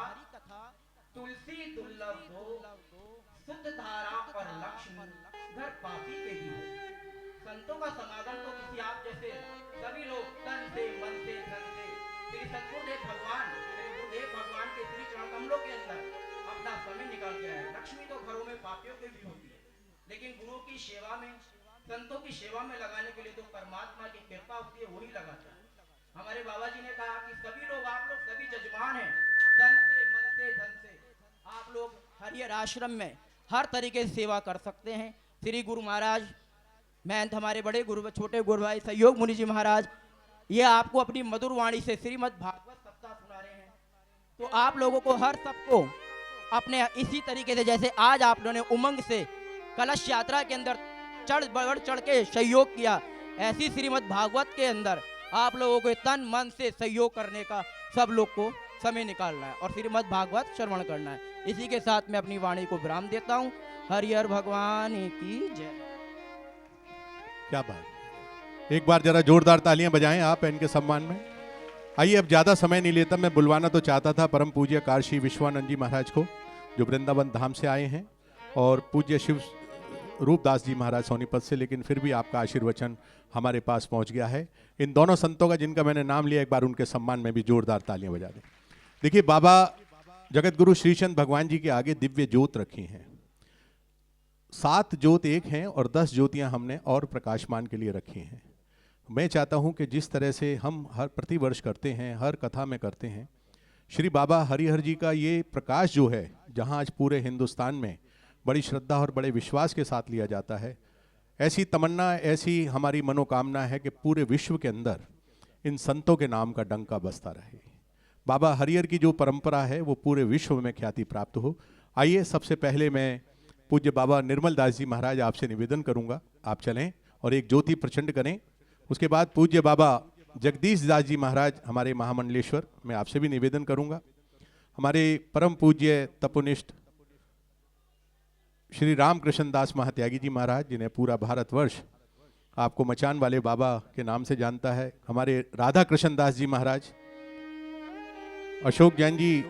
तुलसी दुर्लभ दो शुद्ध धारा और लक्ष्मी घर पापी के भी हो। संतों का समागम तो किसी आप जैसे सभी लोग तन से मन से धन से श्री सतगुरुदेव भगवान श्री गुरुदेव भगवान के श्री चरण कमलों के अंदर अपना समय निकाल के आए। लक्ष्मी तो घरों में पापियों के भी होती है, लेकिन गुरु की सेवा में संतों की सेवा में लगाने के लिए तो परमात्मा की कृपा होती है, वही लगाता है। हमारे बाबा जी ने कहा कि सभी लोग आप लोग सभी जजमान हैं, तन से मन से धन से आप लोग हरिहर आश्रम में हर तरीके से सेवा कर सकते हैं। श्री गुरु महाराज महंत हमारे बड़े गुरु छोटे गुरु भाई सहयोग मुनि जी महाराज ये आपको अपनी मधुर वाणी से श्रीमद् भागवत सप्ताह सुना रहे हैं। तो आप लोगों को हर सबको अपने इसी तरीके से जैसे आज आप लोगों ने उमंग से कलश यात्रा के अंदर बढ़ चढ़ के सहयोग किया, ऐसी श्रीमद् भागवत के अंदर आप लोगों को तन मन से सहयोग करने का सब लोग को समय निकालना है और श्रीमद् भागवत श्रवण करना है। इसी के साथ मैं अपनी वाणी को विराम देता हूँ। हरिहर भगवान की जय। क्या बात, एक बार जरा जोरदार तालियां बजाएं आप इनके सम्मान में। आइए, अब ज्यादा समय नहीं लेता, मैं बुलवाना तो चाहता था परम पूज्य काशी विश्वानंद जी महाराज को जो वृंदावन धाम से आए हैं और पूज्य शिव रूपदास जी महाराज सोनीपत से, लेकिन फिर भी आपका आशीर्वचन हमारे पास पहुंच गया है। इन दोनों संतों का जिनका मैंने नाम लिया, एक बार उनके सम्मान में भी जोरदार तालियां बजा दें। देखिए, बाबा जगत गुरु श्रीचंद भगवान जी के आगे दिव्य ज्योत रखी हैं। 7 ज्योत एक हैं और 10 ज्योतियां हमने और प्रकाशमान के लिए रखी हैं। मैं चाहता हूं कि जिस तरह से हम हर प्रतिवर्ष करते हैं, हर कथा में करते हैं, श्री बाबा हरिहर जी का ये प्रकाश जो है, जहां आज पूरे हिंदुस्तान में बड़ी श्रद्धा और बड़े विश्वास के साथ लिया जाता है, ऐसी तमन्ना, ऐसी हमारी मनोकामना है कि पूरे विश्व के अंदर इन संतों के नाम का डंका बजता रहे। बाबा हरिहर की जो परंपरा है वो पूरे विश्व में ख्याति प्राप्त हो। आइए, सबसे पहले मैं पूज्य बाबा निर्मल दास जी महाराज आपसे निवेदन करूंगा, आप चलें और एक ज्योति प्रचंड करें। उसके बाद पूज्य बाबा जगदीश दास जी महाराज हमारे महामंडलेश्वर, मैं आपसे भी निवेदन करूंगा। हमारे परम पूज्य तपोनिष्ठ श्री रामकृष्ण दास महात्यागी जी महाराज, जिन्हें पूरा भारतवर्ष आपको मचान वाले बाबा के नाम से जानता है। हमारे राधा कृष्ण दास जी महाराज, अशोक जैन जी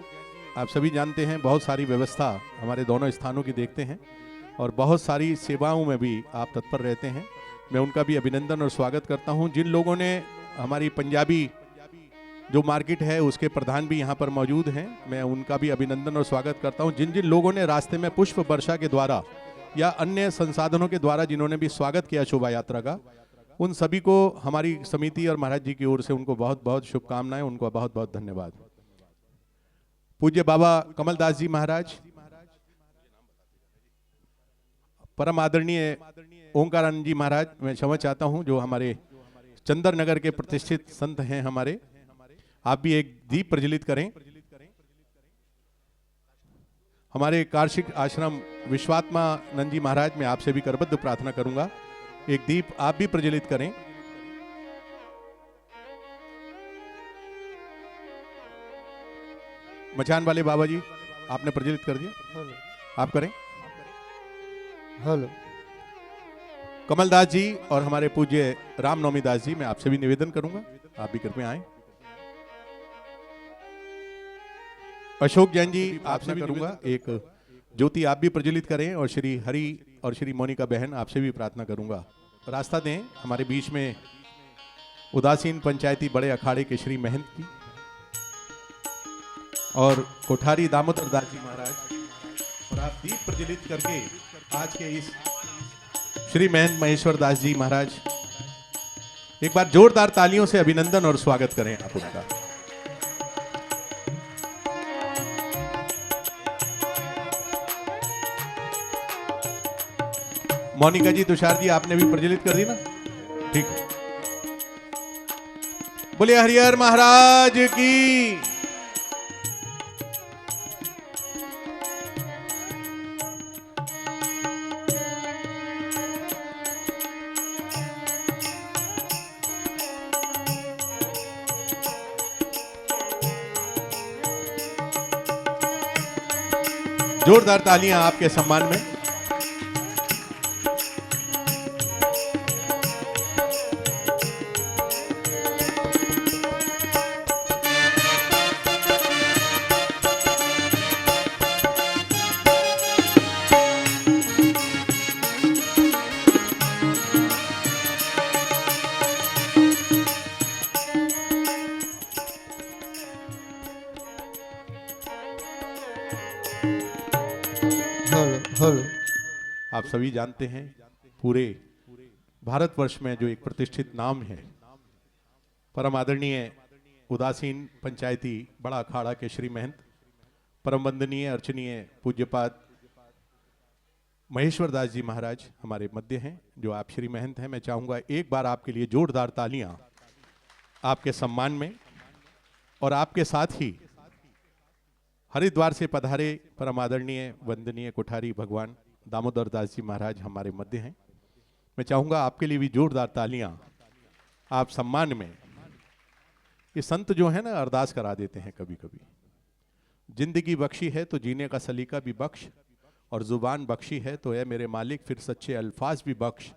आप सभी जानते हैं, बहुत सारी व्यवस्था हमारे दोनों स्थानों की देखते हैं और बहुत सारी सेवाओं में भी आप तत्पर रहते हैं। मैं उनका भी अभिनंदन और स्वागत करता हूं। जिन लोगों ने हमारी पंजाबी जो मार्केट है उसके प्रधान भी यहाँ पर मौजूद हैं, मैं उनका भी अभिनंदन और स्वागत करता हूँ। जिन जिन लोगों ने रास्ते में पुष्प वर्षा के द्वारा या अन्य संसाधनों के द्वारा जिन्होंने भी स्वागत किया शोभा यात्रा का, उन सभी को हमारी समिति और महाराज जी की ओर से उनको बहुत बहुत शुभकामनाएं, उनको बहुत बहुत धन्यवाद। पूज्य बाबा कमलदास जी महाराज, परम आदरणीय ओंकारानंद जी महाराज, मैं क्षमा चाहता हूं, जो हमारे चंदर नगर के प्रतिष्ठित संत हैं हमारे, आप भी एक दीप प्रज्वलित करें। हमारे कार्शिक आश्रम विश्वात्मा नंद जी महाराज, मैं आपसे भी करबद्ध प्रार्थना करूंगा, एक दीप आप भी प्रज्वलित करें। मचान वाले बाबा जी, आपने प्रज्वलित कर दिया, आप करें। हेलो कमलदास जी और हमारे पूज्य रामनवमी दास जी, मैं आपसे भी निवेदन करूंगा, आप भी कृपया आए। अशोक जैन जी, आपसे भी करूंगा, एक ज्योति आप भी प्रज्वलित करें और श्री हरि और श्री मोनिका बहन, आपसे भी प्रार्थना करूंगा, रास्ता दें। हमारे बीच में उदासीन पंचायती बड़े अखाड़े के श्री महंत जी और कोठारी दामोदर दास जी महाराज, और आप दीप प्रज्वलित करके आज के इस श्री महंत महेश्वर दास जी महाराज, एक बार जोरदार तालियों से अभिनंदन और स्वागत करें आप उनका। मोनिका जी, तुषार जी, आपने भी प्रज्वलित कर दी ना, ठीक है। बोलिए हरिहर महाराज की। जोरदार तालियां आपके सम्मान में। हेलो। आप सभी जानते हैं पूरे भारतवर्ष में जो एक प्रतिष्ठित नाम है, परम आदरणीय उदासीन पंचायती बड़ा अखाड़ा के श्री महंत परम वंदनीय अर्चनीय पूज्यपाद महेश्वर दास जी महाराज हमारे मध्य हैं, जो आप श्री महंत हैं। मैं चाहूंगा एक बार आपके लिए जोरदार तालियां आपके सम्मान में। और आपके साथ ही हरिद्वार से पधारे परम आदरणीय वंदनीय कोठारी भगवान दामोदर दास जी महाराज हमारे मध्य हैं। मैं चाहूंगा आपके लिए भी जोरदार तालियां आप सम्मान में। ये संत जो है ना, अरदास करा देते हैं कभी कभी, जिंदगी बख्शी है तो जीने का सलीका भी बख्श, और जुबान बख्शी है तो है मेरे मालिक फिर सच्चे अल्फाज भी बख्श।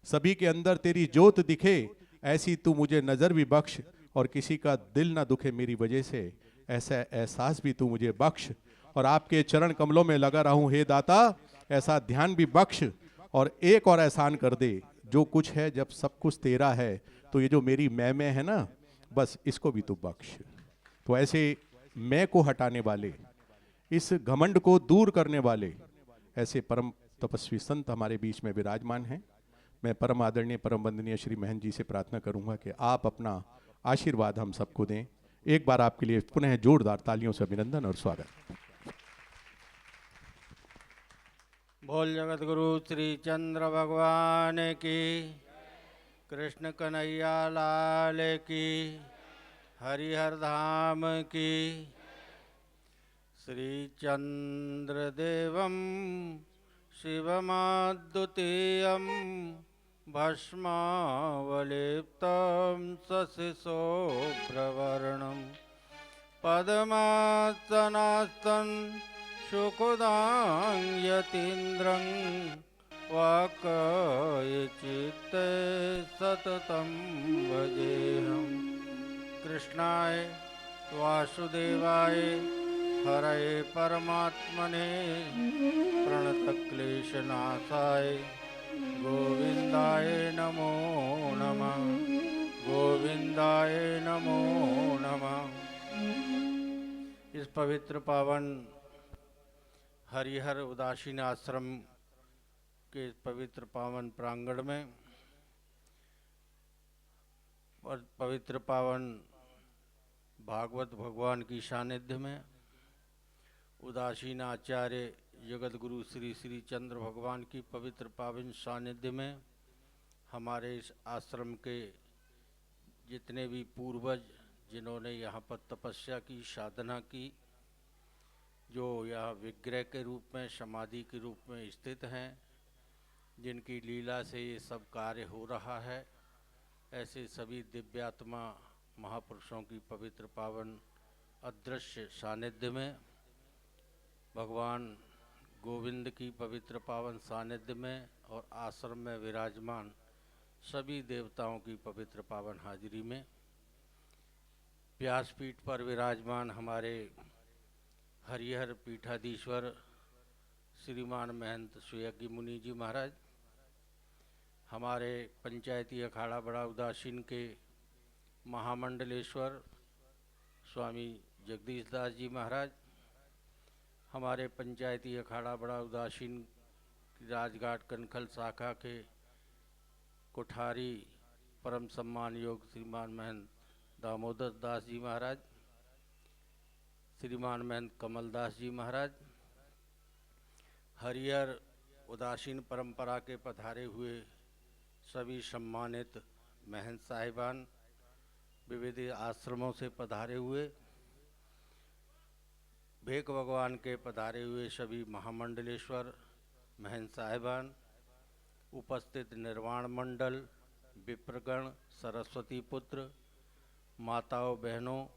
सभी के अंदर तेरी जोत दिखे ऐसी तू मुझे नजर भी बख्श, और किसी का दिल ना दुखे मेरी वजह से ऐसा एहसास भी तू मुझे बख्श। और आपके चरण कमलों में लगा रहूं हे दाता ऐसा ध्यान भी बख्श, और एक और एहसान कर दे जो कुछ है जब सब कुछ तेरा है, तो ये जो मेरी मैं है ना, बस इसको भी तू बख्श। तो ऐसे मैं को हटाने वाले, इस घमंड को दूर करने वाले ऐसे परम तपस्वी संत हमारे बीच में विराजमान हैं। मैं परम आदरणीय परम वंदनीय श्री महंत जी से प्रार्थना करूंगा कि आप अपना आशीर्वाद हम सबको दें। एक बार आपके लिए पुनः जोरदार तालियों से अभिनंदन और स्वागत। बोल जगत गुरु श्री चंद्र भगवान की, कृष्ण कन्हैया लाल की, हरिहर धाम की। श्री चंद्र देवम शिवमाद्वितीयं भस्मावलिप्तं शशिशोभ्रवर्णं पद्मासनास्तं शुकुदां यतीन्द्रं वाक्यचित्ते सततं भजेऽहं। कृष्णाय वासुदेवाय हरे परमात्मने प्रणतक्लेशनाशाय गोविंदाय नमो नमः, गोविंदाय नमो नमः। इस पवित्र पावन हरिहर उदासीन आश्रम के पवित्र पावन प्रांगण में और पवित्र पावन भागवत भगवान की सानिध्य में उदासीन आचार्य जगत गुरु श्री श्री चंद्र भगवान की पवित्र पावन सानिध्य में हमारे इस आश्रम के जितने भी पूर्वज जिन्होंने यहाँ पर तपस्या की, साधना की, जो यह विग्रह के रूप में, समाधि के रूप में स्थित हैं, जिनकी लीला से ये सब कार्य हो रहा है, ऐसे सभी दिव्यात्मा महापुरुषों की पवित्र पावन अदृश्य सानिध्य में, भगवान गोविंद की पवित्र पावन सानिध्य में और आश्रम में विराजमान सभी देवताओं की पवित्र पावन हाजिरी में, व्यासपीठ पर विराजमान हमारे हरिहर पीठाधीश्वर श्रीमान महंत सुयज्ञ मुनि जी महाराज, हमारे पंचायती अखाड़ा बड़ा उदासीन के महामंडलेश्वर स्वामी जगदीश दास जी महाराज, हमारे पंचायती अखाड़ा बड़ा उदासीन राजघाट कनखल शाखा के कोठारी परम सम्मान योग श्रीमान महंत दामोदर दास जी महाराज, श्रीमान महंत कमल दास जी महाराज, हरिहर उदासीन परंपरा के पधारे हुए सभी सम्मानित महंत साहिबान, विविध आश्रमों से पधारे हुए भेक भगवान के पधारे हुए सभी महामंडलेश्वर महंत साहिबान, उपस्थित निर्वाण मंडल, विप्रगण, सरस्वती पुत्र, माताओं, बहनों,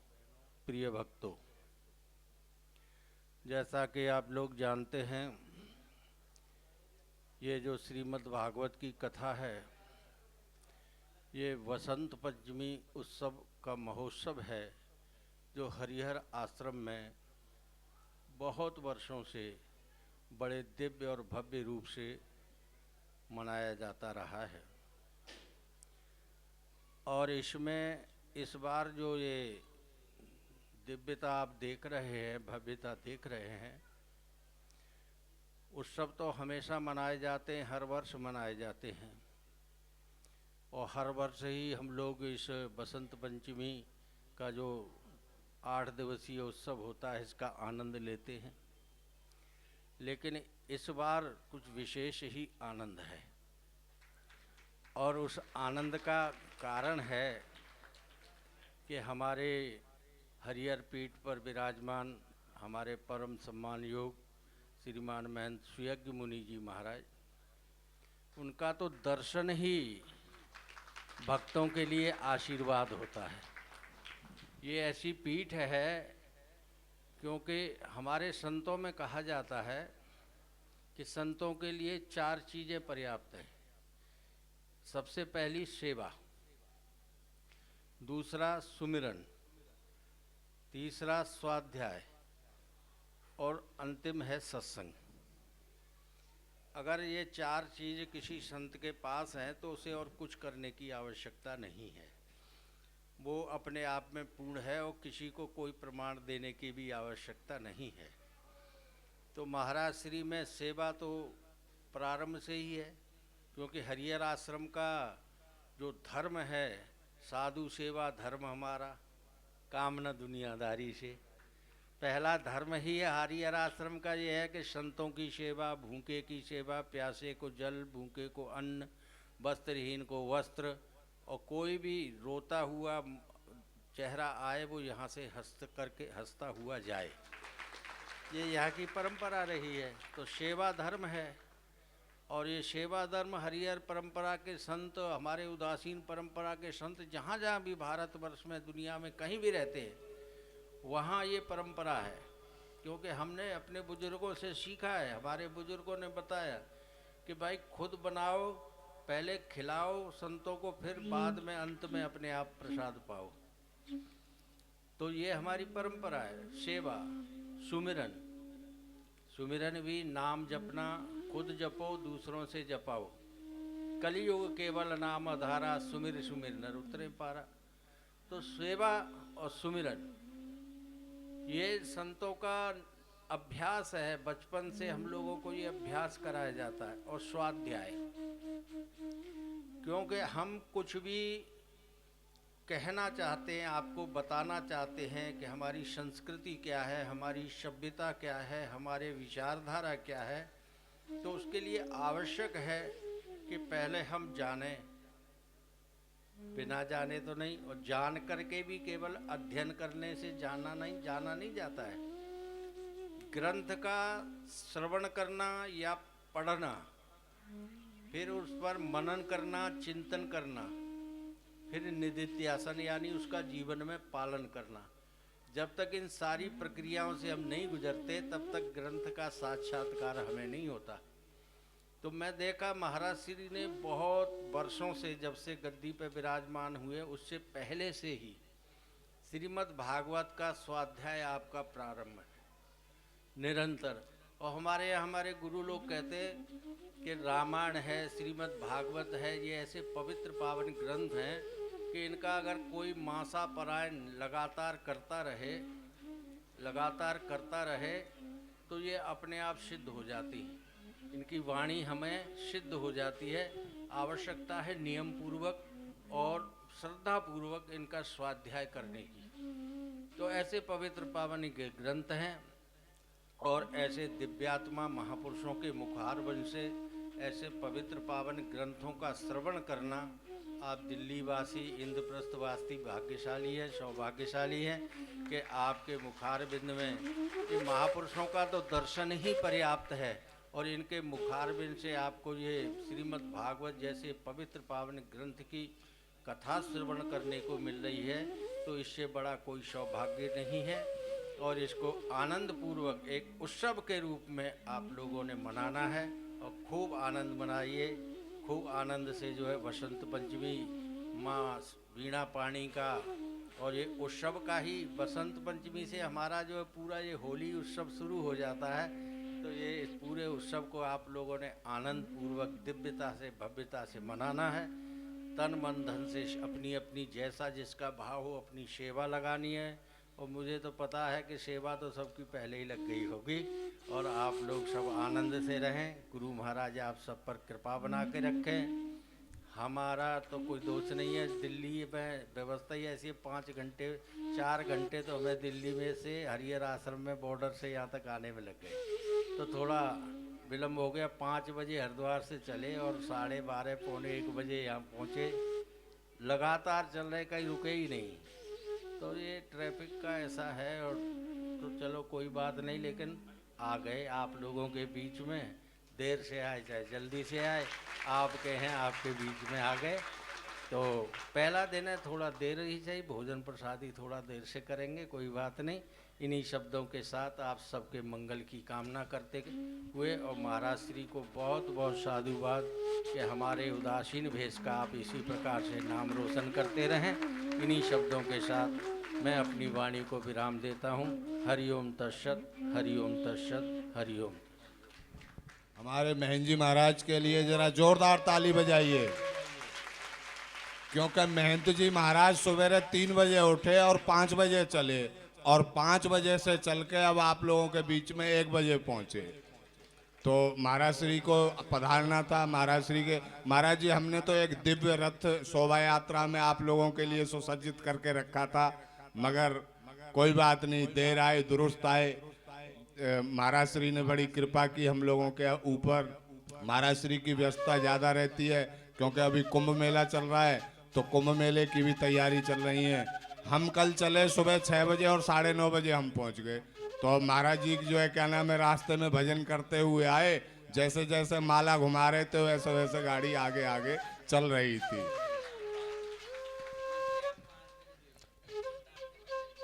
प्रिय भक्तों, जैसा कि आप लोग जानते हैं, ये जो श्रीमद् भागवत की कथा है, ये वसंत पंचमी उत्सव का महोत्सव है, जो हरिहर आश्रम में बहुत वर्षों से बड़े दिव्य और भव्य रूप से मनाया जाता रहा है। और इसमें इस बार जो ये दिव्यता आप देख रहे हैं, भव्यता देख रहे हैं, उत्सव तो हमेशा मनाए जाते हैं, हर वर्ष मनाए जाते हैं, और हर वर्ष ही हम लोग इस बसंत पंचमी का जो 8 दिवसीय उत्सव होता है इसका आनंद लेते हैं। लेकिन इस बार कुछ विशेष ही आनंद है, और उस आनंद का कारण है कि हमारे हरिहर पीठ पर विराजमान हमारे परम सम्मान योग श्रीमान महंत सुयज्ञ मुनि जी महाराज, उनका तो दर्शन ही भक्तों के लिए आशीर्वाद होता है। ये ऐसी पीठ है क्योंकि हमारे संतों में कहा जाता है कि संतों के लिए 4 चीज़ें पर्याप्त हैं। सबसे पहली सेवा, दूसरा सुमिरन, तीसरा स्वाध्याय, और अंतिम है सत्संग। अगर ये 4 चीज़ किसी संत के पास हैं तो उसे और कुछ करने की आवश्यकता नहीं है, वो अपने आप में पूर्ण है और किसी को कोई प्रमाण देने की भी आवश्यकता नहीं है। तो महाराज श्री में सेवा तो प्रारंभ से ही है, क्योंकि हरिहर आश्रम का जो धर्म है, साधु सेवा धर्म हमारा, काम न दुनियादारी से। पहला धर्म ही है हरिहर आश्रम का ये है कि संतों की सेवा, भूखे की सेवा, प्यासे को जल, भूखे को अन्न, वस्त्रहीन को वस्त्र, और कोई भी रोता हुआ चेहरा आए वो यहाँ से हंसता हुआ जाए, ये यहाँ की परंपरा रही है। तो सेवा धर्म है, और ये सेवा धर्म हरिहर परंपरा के संत, हमारे उदासीन परंपरा के संत जहाँ जहाँ भी भारतवर्ष में दुनिया में कहीं भी रहते हैं वहाँ ये परंपरा है। क्योंकि हमने अपने बुजुर्गों से सीखा है, हमारे बुजुर्गों ने बताया कि भाई खुद बनाओ, पहले खिलाओ संतों को, फिर बाद में अंत में अपने आप प्रसाद पाओ। तो ये हमारी परंपरा है। सेवा, सुमिरन, सुमिरन भी नाम जपना, खुद जपो दूसरों से जपाओ। कलियुग केवल नाम आधारा, सुमिर सुमिर नर उतरे पारा। तो सेवा और सुमिरन ये संतों का अभ्यास है, बचपन से हम लोगों को ये अभ्यास कराया जाता है। और स्वाध्याय, क्योंकि हम कुछ भी कहना चाहते हैं, आपको बताना चाहते हैं कि हमारी संस्कृति क्या है, हमारी सभ्यता क्या है, हमारे विचारधारा क्या है, तो उसके लिए आवश्यक है कि पहले हम जानें, बिना जाने तो नहीं, और जान करके भी केवल अध्ययन करने से जाना नहीं जाता है। ग्रंथ का श्रवण करना या पढ़ना, फिर उस पर मनन करना, चिंतन करना, फिर निदिध्यासन यानी उसका जीवन में पालन करना। जब तक इन सारी प्रक्रियाओं से हम नहीं गुजरते तब तक ग्रंथ का साक्षात्कार हमें नहीं होता। तो मैं देखा महाराज श्री ने बहुत वर्षों से, जब से गद्दी पे विराजमान हुए उससे पहले से ही श्रीमद् भागवत का स्वाध्याय आपका प्रारंभ है निरंतर। और हमारे गुरु लोग कहते कि रामायण है, श्रीमद् भागवत है, ये ऐसे पवित्र पावन ग्रंथ हैं कि इनका अगर कोई मासा पारायण लगातार करता रहे तो ये अपने आप सिद्ध हो जाती है, इनकी वाणी हमें सिद्ध हो जाती है। आवश्यकता है नियम पूर्वक और श्रद्धा पूर्वक इनका स्वाध्याय करने की। तो ऐसे पवित्र पावन के ग्रंथ हैं, और ऐसे दिव्यात्मा महापुरुषों के मुखारबिंद से ऐसे पवित्र पावन ग्रंथों का श्रवण करना, आप दिल्ली वासी, इंद्रप्रस्थवासी भाग्यशाली है, सौभाग्यशाली है कि आपके मुखारबिंद में ये महापुरुषों का तो दर्शन ही पर्याप्त है, और इनके मुखारबिंद से आपको ये श्रीमद् भागवत जैसे पवित्र पावन ग्रंथ की कथा श्रवण करने को मिल रही है। तो इससे बड़ा कोई सौभाग्य नहीं है, और इसको आनंद पूर्वक एक उत्सव के रूप में आप लोगों ने मनाना है, और खूब आनंद मनाइए। खूब आनंद से जो है वसंत पंचमी माँ वीणा पाणी का, और ये उत्सव का ही बसंत पंचमी से हमारा जो है पूरा ये होली उत्सव शुरू हो जाता है। तो ये इस पूरे उत्सव को आप लोगों ने आनंद पूर्वक दिव्यता से, भव्यता से मनाना है। तन मन धन से अपनी अपनी जैसा जिसका भाव हो अपनी सेवा लगानी है। और मुझे तो पता है कि सेवा तो सबकी पहले ही लग गई होगी, और आप लोग सब आनंद से रहें। गुरु महाराज आप सब पर कृपा बना के रखें। हमारा तो कोई दोष नहीं है। दिल्ली में व्यवस्था ही ऐसी है, 5 घंटे 4 घंटे तो हमें दिल्ली में से हरिहर आश्रम में बॉर्डर से यहाँ तक आने में लग गए, तो थोड़ा विलम्ब हो गया। 5 बजे हरिद्वार से चले और 12:30 पौने 1 बजे यहाँ पहुँचे। लगातार चल रहे, कहीं रुके ही नहीं। तो ये ट्रैफिक का ऐसा है। और तो चलो कोई बात नहीं, लेकिन आ गए आप लोगों के बीच में। देर से आए चाहे जल्दी से आए, आपके हैं, आपके बीच में आ गए। तो पहला दिन है, थोड़ा देर ही चाहिए। भोजन प्रसादी थोड़ा देर से करेंगे, कोई बात नहीं। इन्हीं शब्दों के साथ आप सबके मंगल की कामना करते हुए और महाराज श्री को बहुत बहुत साधुवाद कि हमारे उदासीन भेष का आप इसी प्रकार से नाम रोशन करते रहें। इन्हीं शब्दों के साथ मैं अपनी वाणी को विराम देता हूँ। हरिओम तत्सत, हरिओम तत्सत, हरिओम। हमारे महन जी महाराज के लिए जरा जोरदार ताली बजाइए, क्योंकि महंत जी महाराज सवेरे 3 बजे उठे और 5 बजे चले, और 5 बजे से चल के अब आप लोगों के बीच में 1 बजे पहुंचे। तो महाराज श्री को पधारना था। महाराज श्री के महाराज जी, हमने तो एक दिव्य रथ शोभा यात्रा में आप लोगों के लिए सुसज्जित करके रखा था, मगर कोई बात नहीं, देर आए दुरुस्त आए। महाराज श्री ने बड़ी कृपा की हम लोगों के ऊपर। महाराज श्री की व्यस्तता ज़्यादा रहती है, क्योंकि अभी कुंभ मेला चल रहा है, तो कुंभ मेले की भी तैयारी चल रही है। हम कल चले सुबह 6 बजे और 9:30 बजे हम पहुंच गए। तो महाराज जी जो है क्या नाम है, रास्ते में भजन करते हुए आए। जैसे जैसे माला घुमा रहे थे वैसे वैसे गाड़ी आगे आगे चल रही थी।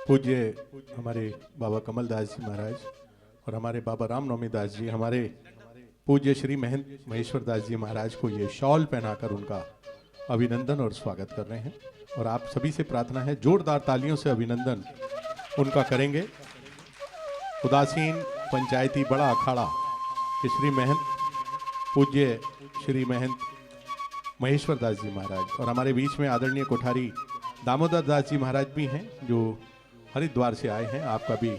पूज्य हमारे बाबा कमलदास जी महाराज और हमारे बाबा रामनवमी दास जी, हमारे पूज्य श्री महंत महेश्वर दास जी महाराज को ये शॉल पहनाकर उनका अभिनंदन और स्वागत कर रहे हैं। और आप सभी से प्रार्थना है, जोरदार तालियों से अभिनंदन उनका करेंगे। उदासीन पंचायती बड़ा अखाड़ा के श्री महंत पूज्य श्री महंत महेश्वर दास जी महाराज, और हमारे बीच में आदरणीय कोठारी दामोदर दास जी महाराज भी हैं, जो हरिद्वार से आए हैं। आपका भी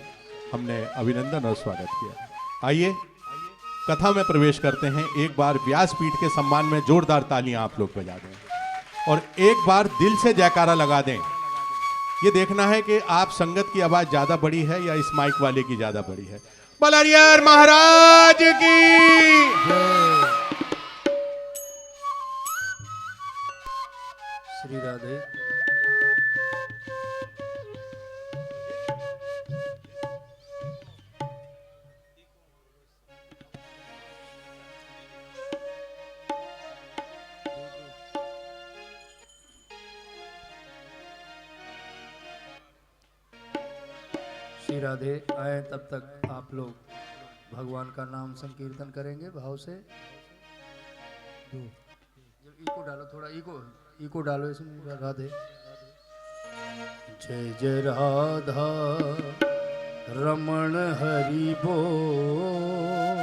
हमने अभिनंदन और स्वागत किया। आइए कथा में प्रवेश करते हैं। एक बार व्यासपीठ के सम्मान में जोरदार तालियां आप लोग बजा दें और एक बार दिल से जयकारा लगा दें। ये देखना है कि आप संगत की आवाज ज्यादा बड़ी है या इस माइक वाले की ज्यादा बड़ी है। बलरियर महाराज की श्री राधे। श्री राधे। आए तब तक आप लोग भगवान का नाम संकीर्तन करेंगे भाव से। इको डालो, थोड़ा इको डालो इसमें। राधे। जय जय राधा रमण हरि बोल,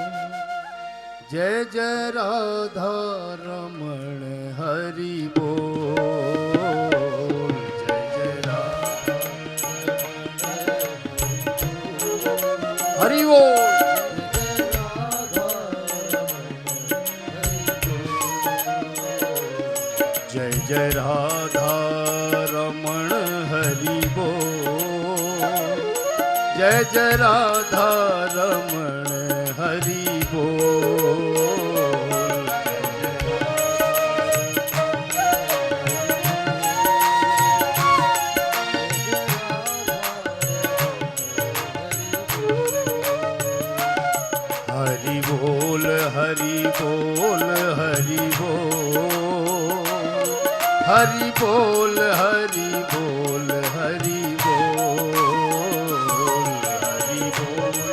जय जय राधा रमण हरि बोल, जय जय राधा हरि बोल। जय जय राधा रमण हरि बोल, जय जय राधा रमण हरि बोल। हरि बोल हरि बोल हरि बोल, हरि बोल हरि बोल हरि बोल, हरि बोल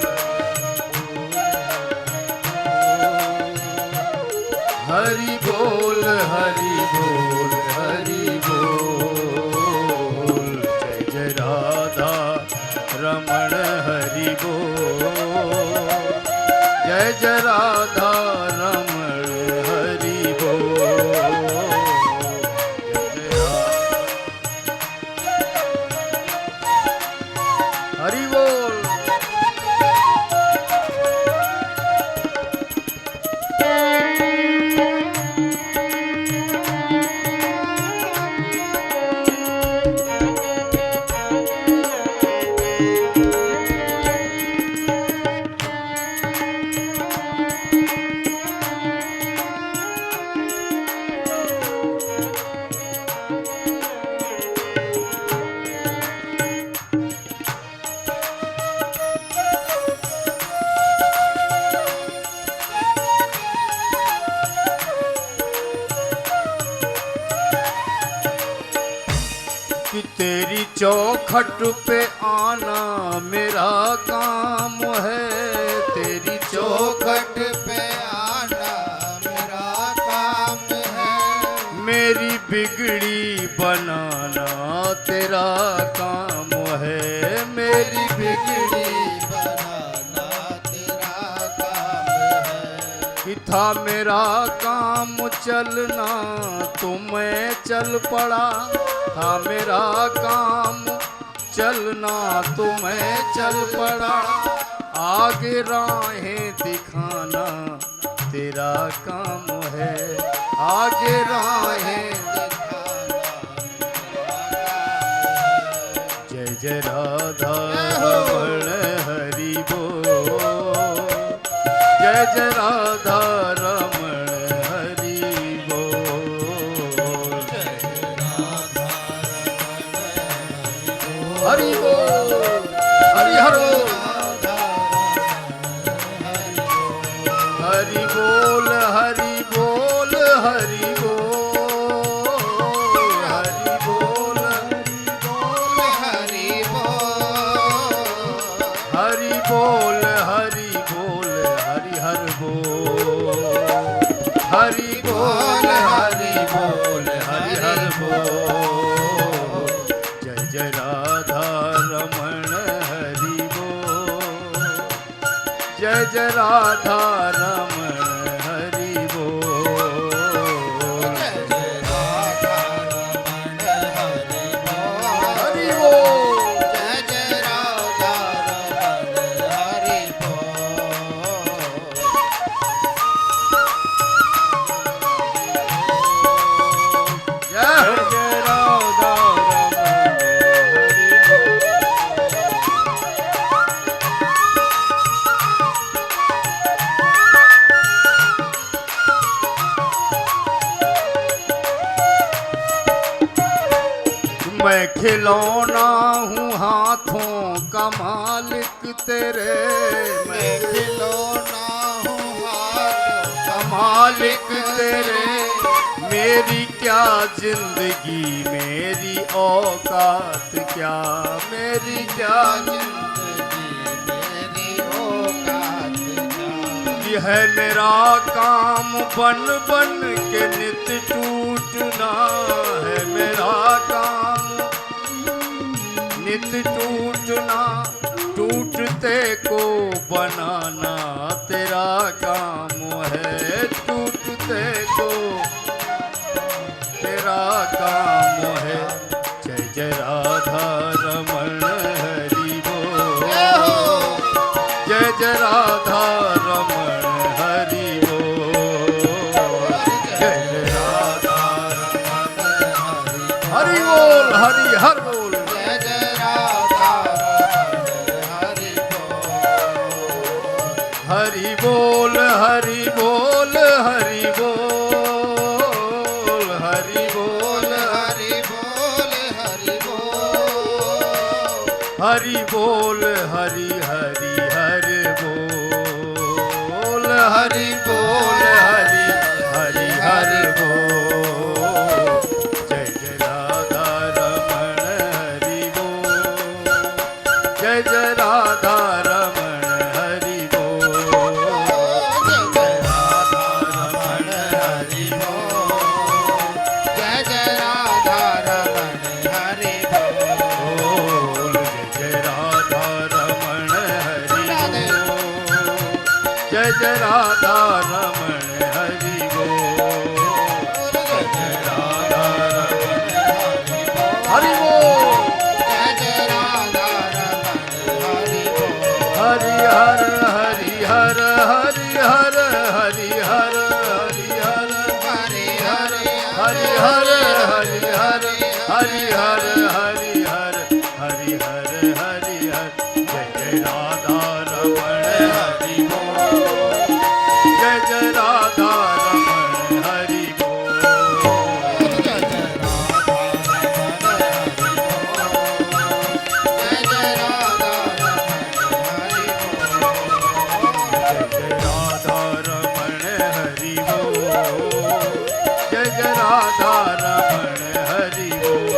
हरि बोल हरि बोल हरि बोल। जय जय राधा रमण हरि बोल, जय जय राधा रमण हरि बोल। हरि बोल। चौखट पे आना मेरा काम है, तेरी चौखट पे आना मेरा काम है, मेरी बिगड़ी बनाना तेरा काम है, मेरी बिगड़ी बनाना तेरा काम है। कि था मेरा काम चलना तो मैं चल पड़ा, था मेरा काम चलना तो मैं चल पड़ा, आगे राहें दिखाना तेरा काम है, आगे राहें दिखाना जय जय राधा रमण हरि बोल, जय जय राधा रमण हरि बोल, हरि बोल, हरि हरो हरि बोल, हरि बोल, हरि बोल, हरि बोल, हरि बोल, हरि बोल, हरि बोल, हरि हर बोल, हरि बोल, हरि बोल, हरि हर बोल, जय जय राधा रमण हरि बोल, जय जय राधा रमण हरि बोल, जय जय राधा रमण हरि बोल, हरि बोल, जय जय राधा रमण हरि बोल, जय जय राधा रमण हरि बोल। मैं खिलौना हूँ हाथों का मालिक तेरे, मैं खिलौना हूँ हाथों का मालिक तेरे, मेरी क्या जिंदगी मेरी औकात क्या, मेरी क्या जिंदगी मेरी औकात क्या, ये है मेरा काम बन बन के नित टूटना, है मेरा काम नित टूटना, टूटते को बनाना तेरा काम है, टूटते को तेरा काम है, जय जय राधा रमण हरि बोल, जय जय राधा रमण हरि बोल, जय जय राधा रमण हरि बोल, हरि हर बोल, जय जय राधा रमण हरि बोल, हरि बोल, हरि बोल, हरि बोल, हरि बोल, हरि बोल, हरि बोल, हरि हरि हर बोल, हरि बोल, हरि हरि हर बोल, जय जय राधा रमण हरि बोल, जय जय राधा रमण हरि बोल, जय जय राधा रमण हरि बोल, जय जय राधा रमण हरि बोल, जय जय राधा रमण हरि बोल, जय जय राधा रमण हरि बोल, जय जय राधा रमण हरि बोल, जय जय राधा रमण हरि बोल, हरि हर हरि हर हरि हर हरि हर हरि हर हरि हर हरि हर हरि हर हरि हर हरि हर हरि हर हरि हर, जय जय राधा रमण हरि बोल, जय जय राधा रमण हरि बोल, जय जय राधा रमण हरि बोल, जय जय राधा रमण हरि बोल, जय जय राधा रमण हरि बोल, जय जय राधा रमण हरि बोल,